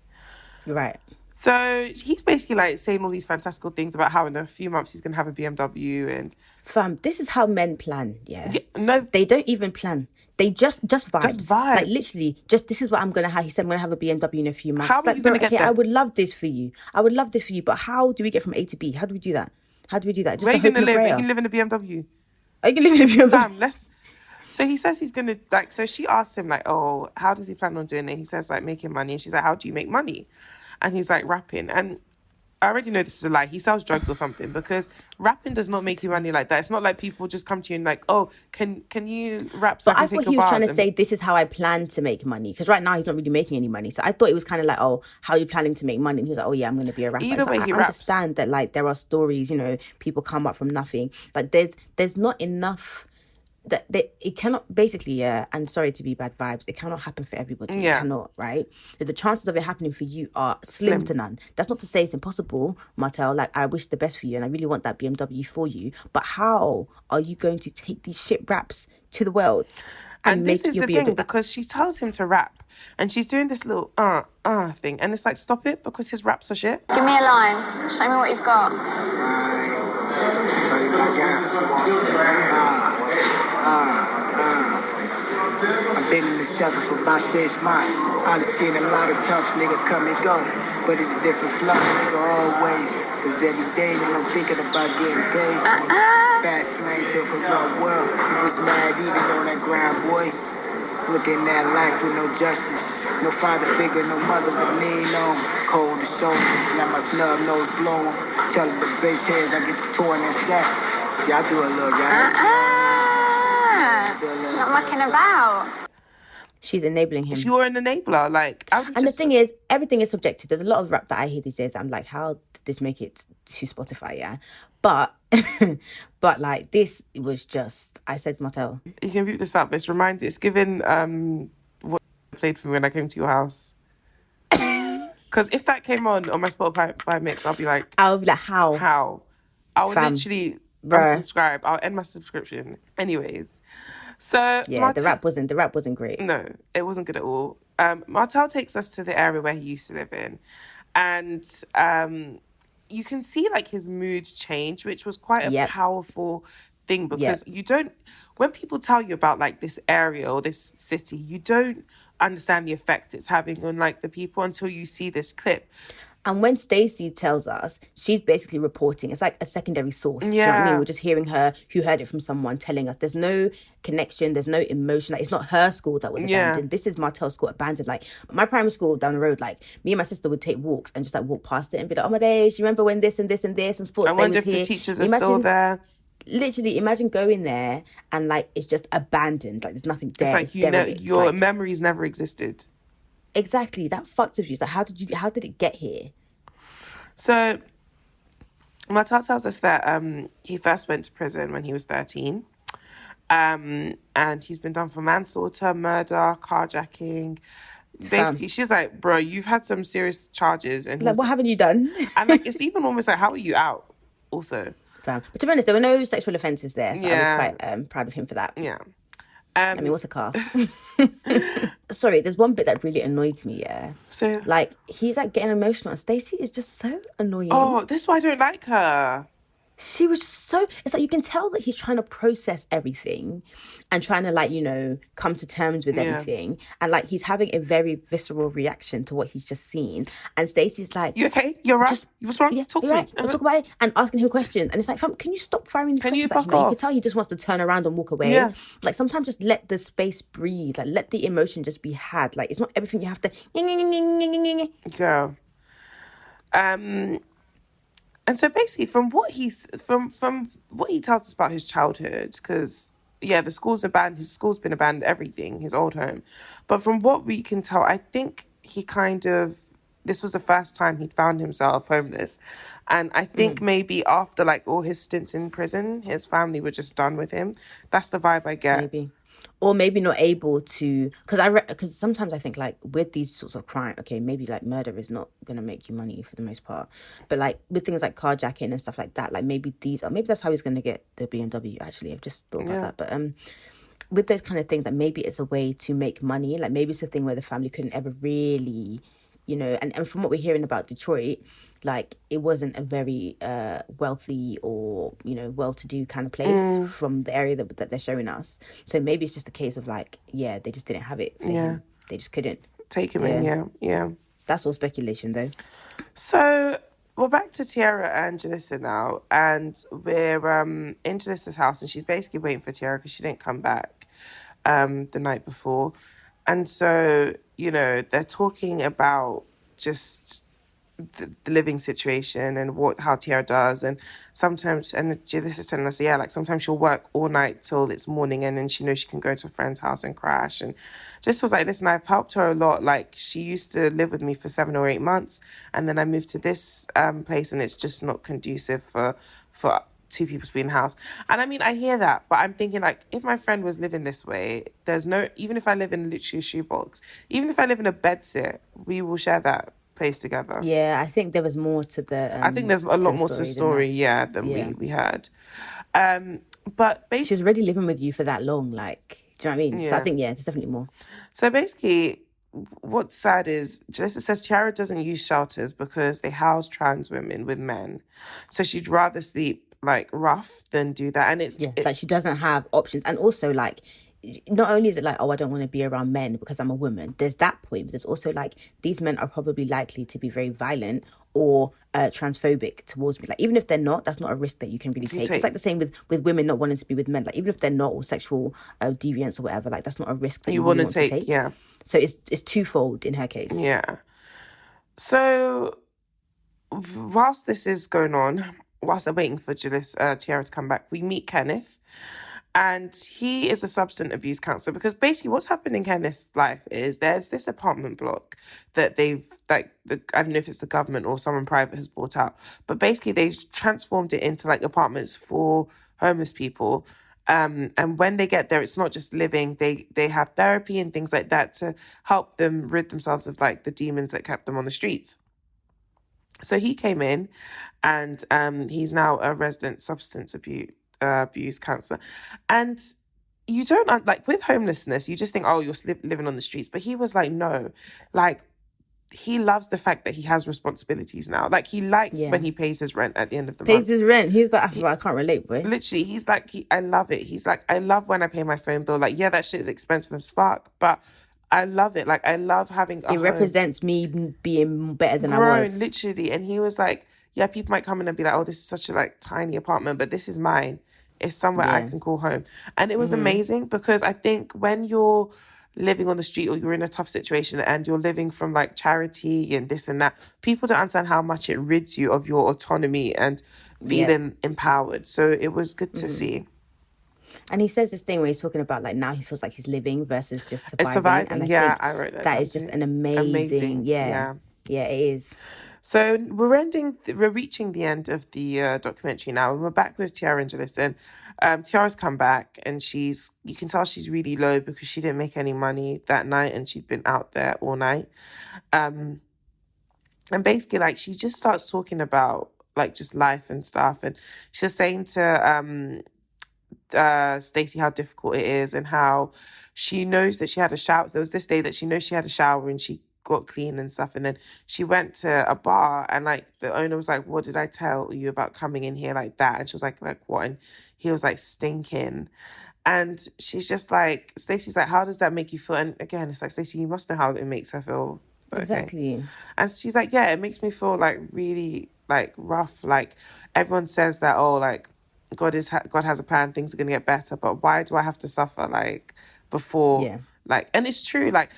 A: Right.
B: So he's basically like saying all these fantastical things about how in a few months he's going to have a BMW and...
A: Fam, this is how men plan, yeah?
B: No,
A: They don't even plan. They just vibes.
B: Just vibes.
A: Like, literally, just this is what I'm going to have. He said, I'm going to have a BMW in a few months.
B: How
A: It's
B: are
A: like,
B: you gonna get
A: okay,
B: there?
A: I would love this for you. I would love this for you. But how do we get from A to B? How do we do that? How do we do that? Just
B: where
A: a
B: are you
A: hope
B: going to
A: and a
B: live?
A: prayer.
B: You can live in a BMW.
A: Are you going to live in a BMW?
B: Fam, So he says he's going to, like, so she asks him, like, oh, how does he plan on doing it? He says, like, making money. And she's like, how do you make money? And he's like, rapping. And I already know this is a lie. He sells drugs or something, because rapping does not make you money like that. It's not like people just come to you and like, oh, can you rap so
A: But
B: I
A: I
B: can take
A: thought
B: your
A: he was
B: bars?
A: trying to
B: And
A: say, this is how I plan to make money. Because right now, he's not really making any money. So I thought it was kind of like, oh, how are you planning to make money? And he was like, oh, yeah, I'm going to be a rapper.
B: Either
A: It's like,
B: way, he
A: I
B: raps.
A: understand that, like, there are stories, you know, people come up from nothing. Like, there's not enough... that it cannot, basically, yeah, and sorry to be bad vibes, it cannot happen for everybody.
B: Yeah.
A: It cannot, right? The chances of it happening for you are slim to none. That's not to say it's impossible, Martel. Like, I wish the best for you and I really want that BMW for you, but how are you going to take these shit raps to the world
B: And
A: make
B: this is
A: your
B: the thing,
A: BMW?
B: because she tells him to rap, and she's doing this little thing, and it's like, stop it, because his raps are shit.
D: Give me a line. Show me what you've got.
C: Show you what I got. I've been in the shelter for about 6 months. I've seen a lot of tops, nigga, come and go. But it's different flow, nigga, always. Cause every day, nigga, I'm thinking about getting paid. Fast lane to a corrupt world. Was mad even on that grind, boy. Looking at life with no justice. No father figure, no mother to lean on. Cold to shoulder, let my snub nose blow. Tell the bass heads I get the tour in that sack. See, I do a little rap.
D: Not mucking about.
A: She's enabling him.
B: You're an enabler. Like, I would
A: And the thing is, everything is subjective. There's a lot of rap that I hear these days. I'm like, how did this make it to Spotify? Yeah, but but like this was just. I said, Martel.
B: You can view this up. It's given what you played for me when I came to your house. Because if that came on my Spotify mix, I'll be like,
A: I'll be like, how?
B: I would
A: Fam.
B: literally
A: Bruh.
B: unsubscribe. I'll end my subscription. Anyways, so
A: Yeah, the rap wasn't great.
B: No, it wasn't good at all. Martel takes us to the area where he used to live in, and you can see like his mood change, which was quite a powerful thing, because you don't, when people tell you about like this area or this city, you don't understand the effect it's having on like the people until you see this clip.
A: And when Stacey tells us, she's basically reporting. It's like a secondary source. Do you know what I mean? We're just hearing her, who heard it from someone, telling us. There's no connection. There's no emotion. Like, it's not her school that was abandoned. This is Martel's school abandoned. Like, my primary school down the road, like, me and my sister would take walks and just, like, walk past it and be like, oh, my days, you remember when this and this and this and sports
B: I
A: day was
B: wonder if
A: here?
B: the teachers are still there.
A: Literally, imagine going there and, like, it's just abandoned. Like, there's nothing there.
B: It's like,
A: derelict.
B: your
A: like,
B: memories never existed.
A: Exactly. That fucked with you. It's like, how did it get here?
B: So, Martel tells us that he first went to prison when he was 13. And he's been done for manslaughter, murder, carjacking. Basically, she's like, bro, you've had some serious charges. And
A: Like, what haven't you done?
B: and like, it's even almost like, how are you out also?
A: But to be honest, there were no sexual offences there. So I was
B: Yeah.
A: quite proud of him for that.
B: Yeah.
A: I mean, what's a car? Sorry, there's one bit that really annoyed me, yeah.
B: So,
A: Like, he's like getting emotional. And Stacey is just so annoying.
B: oh, this is why I don't like her.
A: She was just so... It's like you can tell that he's trying to process everything and trying to, like, you know, come to terms with everything. And, like, he's having a very visceral reaction to what he's just seen. And Stacey's like...
B: You okay? You're right?
A: Just,
B: What's wrong?
A: yeah,
B: Talk
A: you're
B: to
A: right.
B: me.
A: We'll talk about it. And asking him questions. And it's like, fam, can you stop firing these
B: Can you
A: questions at him?
B: fuck
A: Like, you
B: off?
A: can tell he just wants to turn around and walk away.
B: Yeah.
A: Like, sometimes just let the space breathe. Like, let the emotion just be had. Like, it's not everything you have to...
B: Girl. And so basically, from what from what he tells us about his childhood, because the school's abandoned, his school's been abandoned, everything, his old home. But from what we can tell, I think he this was the first time he'd found himself homeless. And I think maybe after like all his stints in prison, his family were just done with him. That's the vibe I get.
A: Maybe. or maybe not able to, because sometimes I think like with these sorts of crime, okay, maybe like murder is not gonna make you money for the most part, but like with things like carjacking and stuff like that, like maybe that's how he's gonna get the BMW. Actually, I've just thought about
B: Yeah.
A: that, but with those kind of things, like maybe it's a way to make money, like maybe it's a thing where the family couldn't ever really, and from what we're hearing about Detroit, like it wasn't a very wealthy or well-to-do kind of place from the area that they're showing us. So maybe it's just a case of like, yeah, they just didn't have it for him. They just couldn't
B: take him in. Yeah.
A: That's all speculation though.
B: So we're back to Tiara and Jalissa now, and we're in Jalissa's house, and she's basically waiting for Tiara because she didn't come back the night before. And so, they're talking about just the living situation and how Tiara does, and sometimes, and this is telling us, like sometimes she'll work all night till it's morning, and then she knows she can go to a friend's house and crash. And just was like, listen, I've helped her a lot. Like, she used to live with me for 7 or 8 months, and then I moved to this place, and it's just not conducive for two people to be in the house. And I mean, I hear that, but I'm thinking like, if my friend was living this way, even if I live in literally a shoebox, even if I live in a bedsit, we will share that place together.
A: Yeah, I think there was more to the
B: I think there's a lot more to the story, than we heard. But basically,
A: she was already living with you for that long, like, do you know what I mean? So I think, there's definitely more.
B: So basically, what's sad is Jalissa says Tiara doesn't use shelters because they house trans women with men. So she'd rather sleep like rough than do that. And it's
A: like she doesn't have options. And also like, not only is it like, oh, I don't want to be around men because I'm a woman. There's that point, but there's also like, these men are probably likely to be very violent or transphobic towards me. Like, even if they're not, that's not a risk that you can really take. It's like the same with women not wanting to be with men. Like, even if they're not, or sexual deviants or whatever, like that's not a risk that you really want to take.
B: Yeah.
A: So it's twofold in her case.
B: Yeah. So whilst this is going on, whilst they're waiting for Tiara to come back, we meet Kenneth. And he is a substance abuse counsellor, because basically what's happened in Kenneth's life is there's this apartment block that they've, like, I don't know if it's the government or someone private has bought out, but basically they've transformed it into like apartments for homeless people. And when they get there, it's not just living, they have therapy and things like that to help them rid themselves of like the demons that kept them on the streets. So he came in, and he's now a resident substance abuse counsellor. And you don't, like, with homelessness, you just think, oh, you're living on the streets. But he was like, no, like, he loves the fact that he has responsibilities now. Like, he likes when he pays his rent at the end of the month.
A: Pays his rent. He's like, I can't relate, boy.
B: Literally, he's like, I love it. He's like, I love when I pay my phone bill. Like, yeah, that shit is expensive as fuck, but I love it. Like, I love having a home.
A: Represents me being better than I was.
B: Literally. And he was like, yeah, people might come in and be like, oh, this is such a like tiny apartment, but this is mine. It's somewhere I can call home. And it was amazing, because I think when you're living on the street or you're in a tough situation and you're living from like charity and this and that, people don't understand how much it rids you of your autonomy and feeling empowered. So it was good to see.
A: And he says this thing where he's talking about like, now he feels like he's living versus just surviving.
B: It's surviving.
A: And I think
B: I wrote that.
A: That is just an amazing. Yeah, it is.
B: So we're reaching the end of the documentary now, and we're back with Tiara and Jalissa. Tiara's come back, and you can tell she's really low because she didn't make any money that night, and she'd been out there all night. And basically, like, she just starts talking about like just life and stuff, and she was saying to Stacey how difficult it is, and how she knows that she had a shower. There was this day that she knows she had a shower and she got clean and stuff, and then she went to a bar, and like the owner was like, what did I tell you about coming in here like that? And she was like what? And he was like, stinking. And she's just like, Stacey's like, how does that make you feel? And again, it's like, Stacey, you must know how it makes her feel. Okay.
A: Exactly.
B: And she's like, yeah, it makes me feel like really like rough. Like, everyone says that, oh, like God has a plan, things are gonna get better, but why do I have to suffer like before? Like, and it's true, like,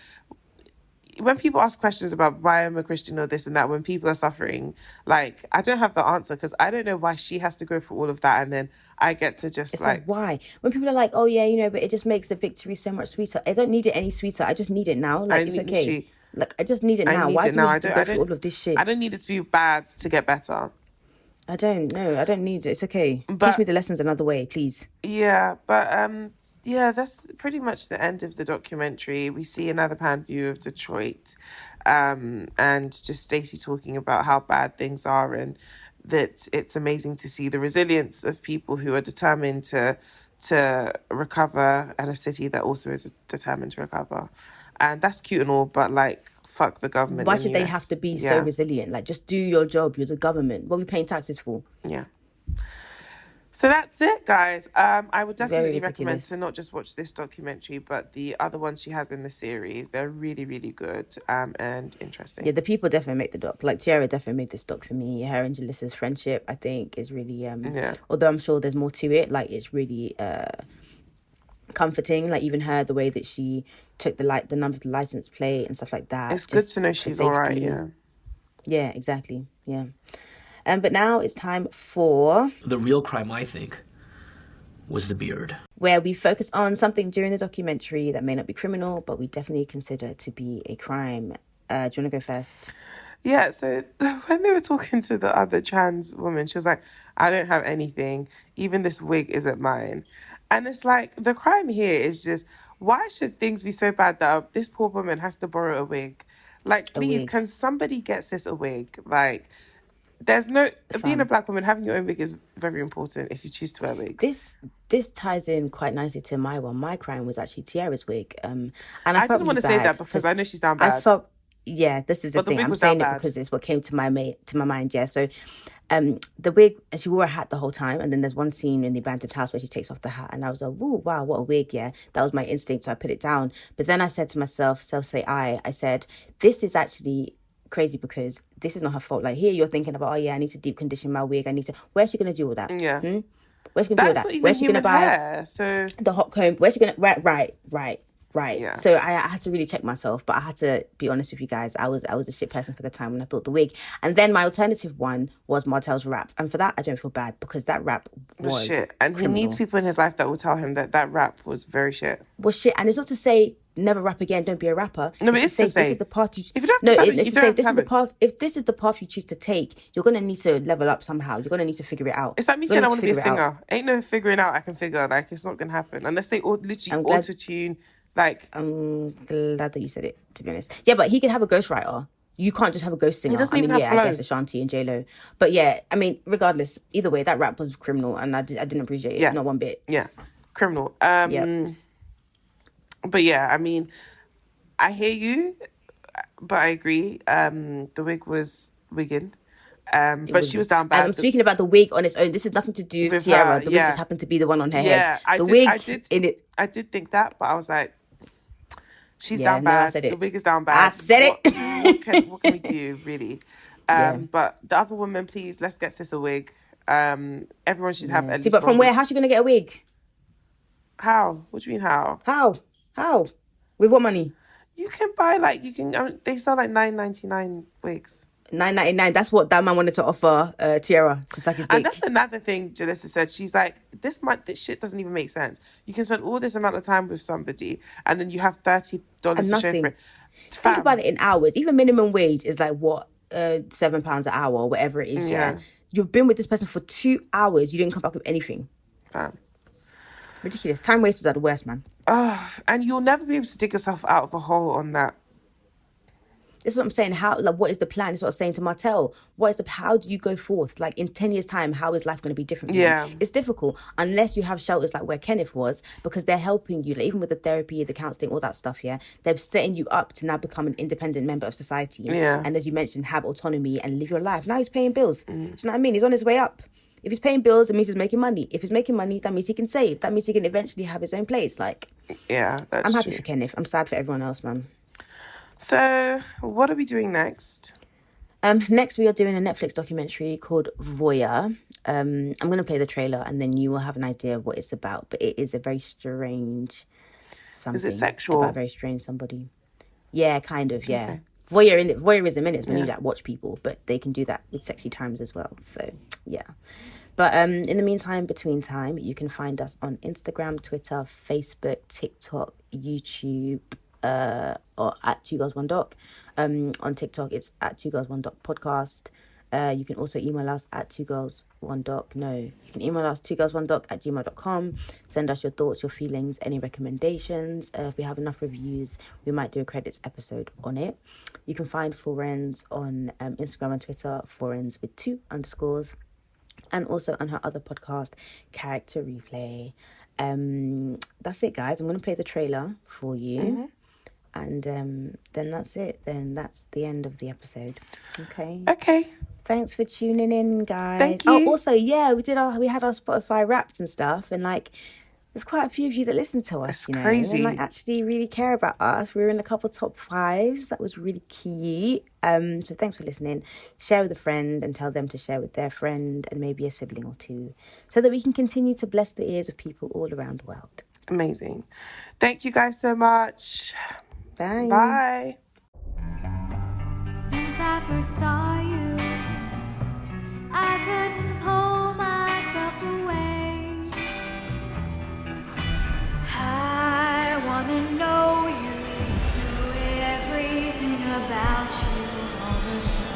B: when people ask questions about why I'm a Christian or this and that, when people are suffering, like, I don't have the answer, because I don't know why she has to go through all of that, and then I get to just
A: it's like why? When people are like, oh yeah, but it just makes the victory so much sweeter. I don't need it any sweeter. I just need it now. Like, it's okay. Like, I just need it now. Why do we have to go through all of this shit?
B: I don't need it to be bad to get better.
A: I don't know. I don't need it. It's okay. Teach me the lessons another way, please.
B: Yeah, but Yeah, that's pretty much the end of the documentary. We see another pan view of Detroit, and just Stacey talking about how bad things are, and that it's amazing to see the resilience of people who are determined to recover, and a city that also is determined to recover. And that's cute and all, but like, fuck the government
A: Why
B: in the
A: should they have
B: US.
A: to be so
B: Yeah,
A: resilient? Like, just do your job. You're the government. What are we paying taxes for?
B: yeah. So that's it, guys. I would
A: Very
B: definitely recommend
A: ridiculous.
B: to not just watch this documentary, but the other ones she has in the series. They're really, really good, and interesting.
A: Yeah, the people definitely make the doc. Like Tiara definitely made this doc for me. Her and Jalissa's friendship, I think, is really
B: Yeah.
A: although I'm sure there's more to it, like it's really comforting. Like even her, the way that she took the number of the license plate and stuff like that.
B: It's good to
A: just
B: know
A: for
B: she's all right,
A: safety.
B: yeah.
A: Yeah, exactly. Yeah. But now it's time for
E: The real crime, I think, was the beard.
A: where we focus on something during the documentary that may not be criminal, but we definitely consider to be a crime. Do you want to go first?
B: Yeah, so when they were talking to the other trans woman, she was like, I don't have anything. Even this wig isn't mine. And it's like, the crime here is just, why should things be so bad that this poor woman has to borrow a wig? Like, please,
A: wig.
B: can somebody get sis a wig? Like, there's no... Being a
A: Fam.
B: black woman, having your own wig is very important if you choose to wear wigs.
A: This ties in quite nicely to my one. My crime was actually Tiara's wig. And I
B: I
A: felt
B: didn't want
A: really
B: to say
A: bad
B: that because I know she's down
A: I
B: bad.
A: felt this is the
B: But the
A: thing.
B: wig
A: I'm
B: was down
A: saying it
B: bad.
A: because it's what came to my mind. Yeah. So the wig, and she wore a hat the whole time, and then there's one scene in the abandoned house where she takes off the hat, and I was like, "Whoa, wow, what a wig!" Yeah, that was my instinct, so I put it down. But then I said to myself, I said, this is actually crazy because this is not her fault. Like here, you're thinking about, oh yeah, I need to deep condition my wig. Where's she gonna do all that?
B: Yeah.
A: Where's she gonna do all
B: That's
A: that?
B: not even
A: Where's she gonna
B: human
A: buy
B: hair, so...
A: the hot comb? Where's she gonna? Right.
B: Yeah.
A: So I had to really check myself, but I had to be honest with you guys. I was a shit person for the time when I thought the wig. And then my alternative one was Martel's rap, and for that I don't feel bad because that rap was
B: shit. And
A: criminal.
B: he needs people in his life that will tell him that rap was very shit.
A: Was shit, and it's not to say never rap again. Don't be a rapper.
B: No, but it's to say
A: this is the path you.
B: if you don't
A: No,
B: have talent,
A: it's
B: you
A: to
B: don't
A: say
B: have
A: this is the
B: talent.
A: path. If this is the path you choose to take, you're gonna need to level up somehow. You're gonna need to figure it out.
B: It's like me
A: You're
B: saying
A: gonna
B: I want to be a
A: figure it out.
B: singer. Ain't no figuring out I can figure. Like, it's not gonna happen unless they all literally
A: I'm glad-
B: auto-tune. Like,
A: I'm glad that you said it, to be honest. Yeah, but he can have a ghostwriter. You can't just have a ghost singer.
B: doesn't even have
A: I
B: flow.
A: guess Ashanti and J-Lo. But yeah, I mean, regardless, either way, that rap was criminal and I didn't appreciate it.
B: Yeah.
A: Not one bit.
B: yeah, criminal.
A: Yep.
B: But yeah, I mean, I hear you, but I agree. The wig was wigging. But she was down bad.
A: And I'm speaking about the wig on its own. This has nothing to do with
B: With
A: Tiara.
B: her,
A: The wig
B: yeah.
A: just happened to be the one on her
B: Yeah,
A: head. I
B: did think that, but I was like, she's
A: Yeah,
B: down
A: no, I
B: bad.
A: said
B: The
A: it.
B: wig is down bad.
A: I said
B: it. What can we do, really?
A: Yeah.
B: But the other woman, please, let's get sis a wig. Everyone should have at least
A: See, but from
B: one
A: where?
B: wig.
A: How's she gonna get a wig?
B: How? What do you mean how?
A: How? With what money?
B: You can buy they sell like $9.99 wigs.
A: $9.99. That's what that man wanted to offer Tiara to suck his dick.
B: And that's another thing Jalissa said. She's like, this shit doesn't even make sense. You can spend all this amount of time with somebody and then you have $30 to show
A: nothing.
B: for it.
A: Think about it in hours. Even minimum wage is like what, £7 an hour or whatever it is. Yeah. You've been with this person for 2 hours. You didn't come back with anything.
B: Fam.
A: Ridiculous. Time wasters are the worst, man.
B: And you'll never be able to dig yourself out of a hole on that.
A: This is what I'm saying. What is the plan? This is what I was saying to Martel. How do you go forth? Like in 10 years' time, how is life going to be different?
B: Yeah.
A: It's difficult unless you have shelters like where Kenneth was, because they're helping you, like, even with the therapy, the counselling, all that stuff. Yeah. They're setting you up to now become an independent member of society.
B: Yeah.
A: And as you mentioned, have autonomy and live your life. Now he's paying bills. Do you know what I mean? He's on his way up. If he's paying bills, it means he's making money. If he's making money, that means he can save. That means he can eventually have his own place. Like,
B: Yeah, that's
A: I'm happy
B: true.
A: for Kenneth. I'm sad for everyone else, man.
B: So, what are we doing next?
A: Next, we are doing a Netflix documentary called Voyeur. I'm going to play the trailer and then you will have an idea of what it's about. But it is a very strange something.
B: Is it sexual?
A: About a very strange somebody. Yeah, kind of, yeah. Okay. Voyeurism in it is when you like watch people, but they can do that with sexy times as well. So, yeah. But in the meantime, between time, you can find us on Instagram, Twitter, Facebook, TikTok, YouTube, or at 2 Girls 1 Doc. On TikTok, it's at 2 Girls 1 Doc podcast. You can also email us at 2girls1doc. No, you can email us 2girls1doc@gmail.com. Send us your thoughts, your feelings, any recommendations. If we have enough reviews, we might do a credits episode on it. You can find Forens on Instagram and Twitter, Forens with 2 underscores. And also on her other podcast, Character Replay. That's it, guys. I'm going to play the trailer for you. And then that's it. Then that's the end of the episode. Okay. Thanks for tuning in, guys.
B: Thank you.
A: Oh, also, yeah, we had our Spotify Wrapped and stuff, and like, there's quite a few of you that listen to us.
B: That's crazy.
A: And like actually really care about us. We were in a couple top 5s. That was really cute. So thanks for listening. Share with a friend and tell them to share with their friend and maybe a sibling or 2, so that we can continue to bless the ears of people all around the world.
B: Amazing. Thank you guys so much.
A: Bye.
B: Bye.
F: Since I first saw you, I couldn't pull myself away. I wanna know you, know everything about you all the time.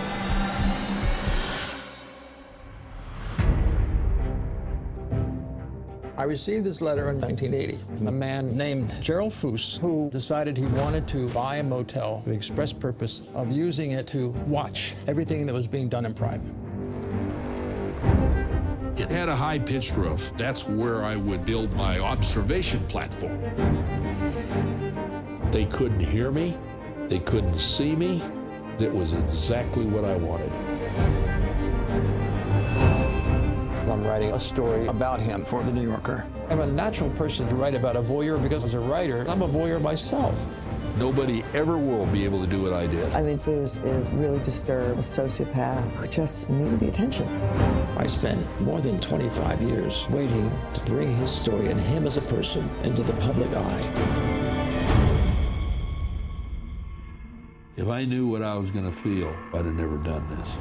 G: I received this letter in 1980 from a man named Gerald Foos, who decided he wanted to buy a motel for the express purpose of using it to watch everything that was being done in private.
H: It had a high-pitched roof. That's where I would build my observation platform. They couldn't hear me. They couldn't see me. That was exactly what I wanted.
G: I'm writing a story about him for The New Yorker. I'm a natural person to write about a voyeur because as a writer, I'm a voyeur myself.
H: Nobody ever will be able to do what I did.
I: I mean, Foos is really disturbed, a sociopath who just needed the attention.
G: I spent more than 25 years waiting to bring his story and him as a person into the public eye.
H: If I knew what I was going to feel, I'd have never done this.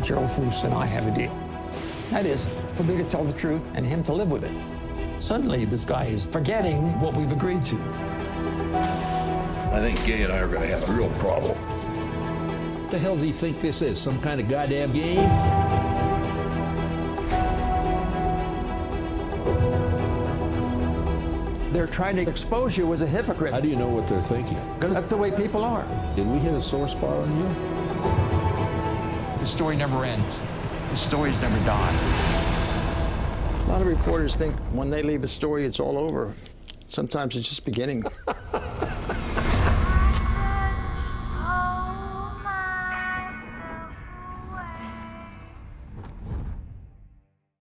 G: Gerald Foos and I have a deal. That is, for me to tell the truth and him to live with it. Suddenly, this guy is forgetting what we've agreed to.
H: I think Gay and I are going to have a real problem. What the hell does he think this is? Some kind of goddamn game?
G: They're trying to expose you as a hypocrite.
H: How do you know what they're thinking?
G: Because that's the way people are.
H: Did we hit a sore spot on you?
G: The story never ends. The stories never die. A lot of reporters think when they leave the story, it's all over. Sometimes it's just beginning.